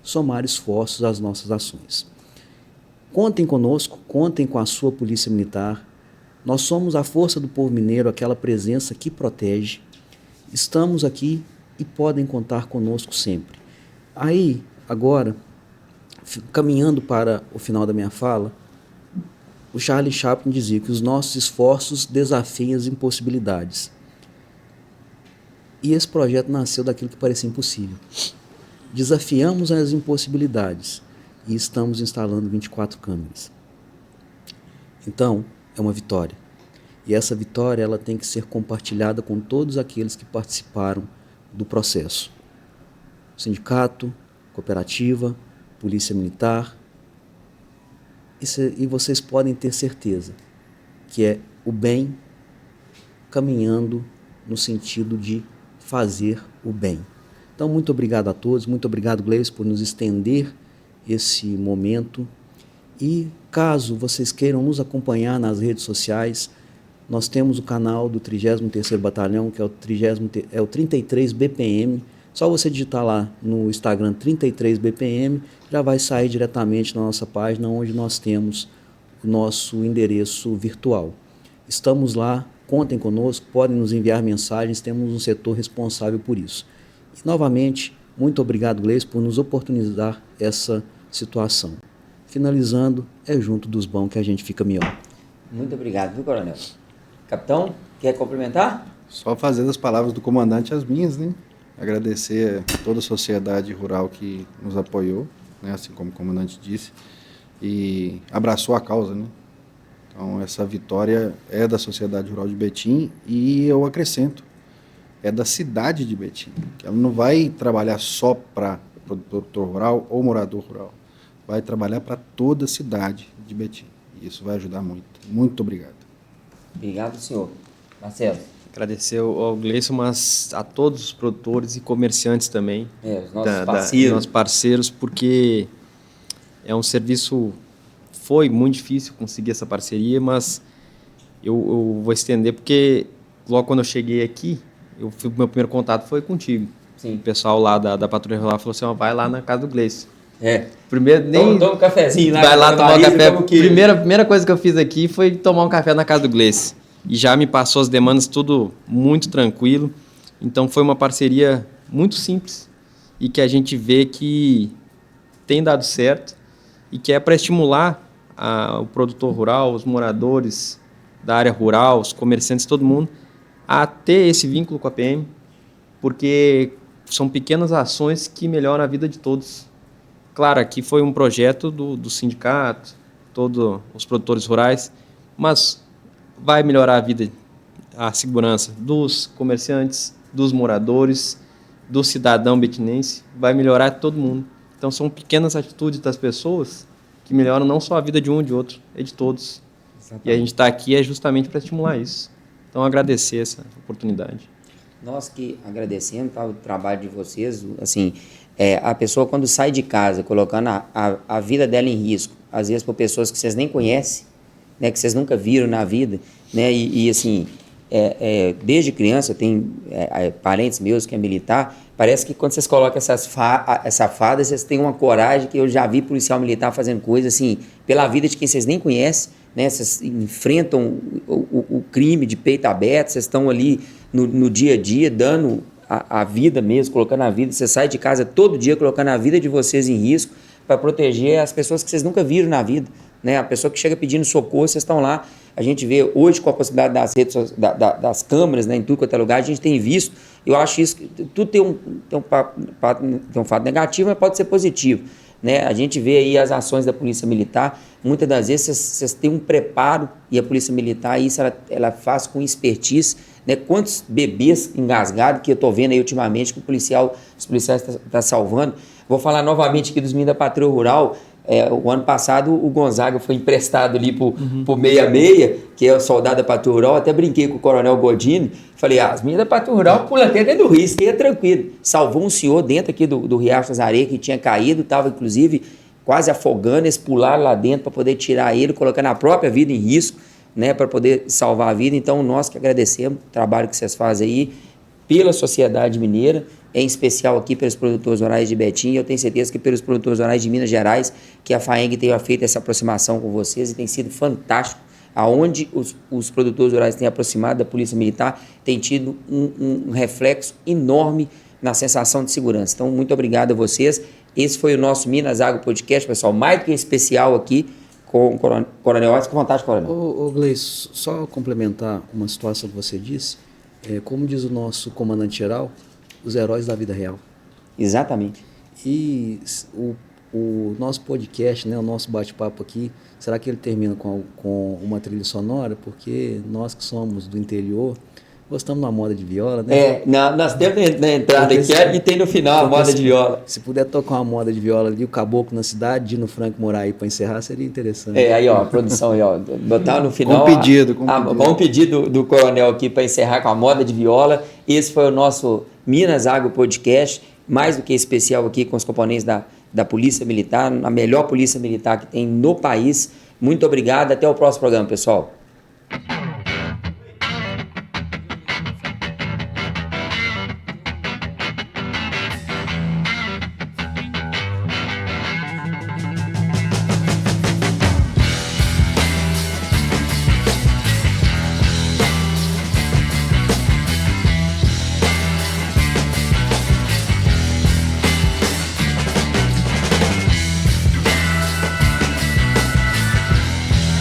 somar esforços às nossas ações. Contem conosco, contem com a sua Polícia Militar. Nós somos a força do povo mineiro, aquela presença que protege. Estamos aqui e podem contar conosco sempre. Aí, agora, caminhando para o final da minha fala, o Charlie Chaplin dizia que os nossos esforços desafiam as impossibilidades. E esse projeto nasceu daquilo que parecia impossível. Desafiamos as impossibilidades e estamos instalando 24 câmeras. Então, é uma vitória. E essa vitória ela tem que ser compartilhada com todos aqueles que participaram do processo. Sindicato, cooperativa, Polícia Militar. E vocês podem ter certeza que é o bem caminhando no sentido de fazer o bem. Então, muito obrigado a todos, muito obrigado, Gleice, por nos estender esse momento. E caso vocês queiram nos acompanhar nas redes sociais, nós temos o canal do 33º Batalhão, que é o 33 BPM. Só você digitar lá no Instagram 33 BPM, já vai sair diretamente na nossa página, onde nós temos o nosso endereço virtual. Estamos lá, contem conosco, podem nos enviar mensagens, temos um setor responsável por isso. E, novamente, muito obrigado, Gleice, por nos oportunizar essa situação. Finalizando, é junto dos bons que a gente fica melhor. Muito obrigado, viu, Coronel? Capitão, quer complementar? Só fazer das palavras do comandante as minhas, né? Agradecer a toda a sociedade rural que nos apoiou, né? Assim como o comandante disse, e abraçou a causa, né? Então, essa vitória é da sociedade rural de Betim e eu acrescento, é da cidade de Betim. Ela não vai trabalhar só para produtor rural ou morador rural, vai trabalhar para toda a cidade de Betim. E isso vai ajudar muito. Muito obrigado. Obrigado, senhor. Marcelo. Agradecer ao Gleison, mas a todos os produtores e comerciantes também. Os nossos parceiros. Nossos parceiros, porque é um serviço... Foi muito difícil conseguir essa parceria, mas eu vou estender, porque logo quando eu cheguei aqui, o meu primeiro contato foi contigo. Sim. O pessoal lá da Patrulha Rural falou assim, vai lá na casa do Gleison. Primeiro, toma um cafezinho lá. Vai lá tomar um café. Primeira coisa que eu fiz aqui foi tomar um café na casa do Gleice. E já me passou as demandas tudo muito tranquilo. Então foi uma parceria muito simples e que a gente vê que tem dado certo e que é para estimular o produtor rural, os moradores da área rural, os comerciantes, todo mundo, a ter esse vínculo com a PM, porque são pequenas ações que melhoram a vida de todos. Claro, aqui foi um projeto do sindicato, todos os produtores rurais, mas vai melhorar a vida, a segurança dos comerciantes, dos moradores, do cidadão betinense, vai melhorar todo mundo. Então, são pequenas atitudes das pessoas que melhoram não só a vida de um e de outro, é de todos. Exatamente. E a gente está aqui justamente para estimular isso. Então, agradecer essa oportunidade. Nós que agradecemos o trabalho de vocês, assim... a pessoa, quando sai de casa, colocando a vida dela em risco, às vezes por pessoas que vocês nem conhecem, né, que vocês nunca viram na vida, né, assim, desde criança, eu tenho parentes meus que é militar, parece que quando vocês colocam essa farda, vocês têm uma coragem, que eu já vi policial militar fazendo coisas, assim, pela vida de quem vocês nem conhecem, né, vocês enfrentam o crime de peito aberto, vocês estão ali no dia a dia, dando... A vida mesmo, colocando a vida, você sai de casa todo dia colocando a vida de vocês em risco para proteger as pessoas que vocês nunca viram na vida, né? A pessoa que chega pedindo socorro, vocês estão lá, a gente vê hoje com a possibilidade das redes, das câmeras, né, em tudo quanto é lugar, a gente tem visto, eu acho isso, tudo tem um fato negativo, mas pode ser positivo, né? A gente vê aí as ações da Polícia Militar, muitas das vezes vocês têm um preparo, e a Polícia Militar, isso ela faz com expertise, né? Quantos bebês engasgados que eu estou vendo aí ultimamente que os policiais estão salvando. Vou falar novamente aqui dos meninos da Patrulha Rural. O ano passado o Gonzaga foi emprestado ali por 66, que é o soldado da Patrulha Rural. Até brinquei com o Coronel Godini. Falei, as meninas da Patrulha Rural pulam até dentro do rio, isso aí é tranquilo. Salvou um senhor dentro aqui do Riacho das Areias que tinha caído, estava inclusive quase afogando, eles pularam lá dentro para poder tirar ele, colocando a própria vida em risco, né, para poder salvar a vida. Então, nós que agradecemos o trabalho que vocês fazem aí pela sociedade mineira, em especial aqui pelos produtores rurais de Betim, e eu tenho certeza que pelos produtores rurais de Minas Gerais, que a FAENG tenha feito essa aproximação com vocês e tem sido fantástico. Aonde os produtores rurais têm aproximado da Polícia Militar, tem tido um reflexo enorme na sensação de segurança. Então, muito obrigado a vocês. Esse foi o nosso Minas Agro Podcast, pessoal, mais do que especial aqui, com o Coronel Watts. Com vontade, Coronel. Gleice, só complementar uma situação que você disse, como diz o nosso comandante-geral, os heróis da vida real. Exatamente. E o nosso podcast, né, o nosso bate-papo aqui, será que ele termina com uma trilha sonora? Porque nós que somos do interior, Gostamos da moda de viola, né? Nós temos na entrada aqui e tem no final a moda de viola. Se puder tocar uma moda de viola ali, o Caboclo na cidade, Dino Franco morar aí para encerrar, seria interessante. Aí, ó, a produção aí, ó, botar no final. Com pedido. Vamos pedir do Coronel aqui para encerrar com a moda de viola. Esse foi o nosso Minas Agro Podcast, mais do que especial aqui com os componentes da Polícia Militar, a melhor Polícia Militar que tem no país. Muito obrigado, até o próximo programa, pessoal.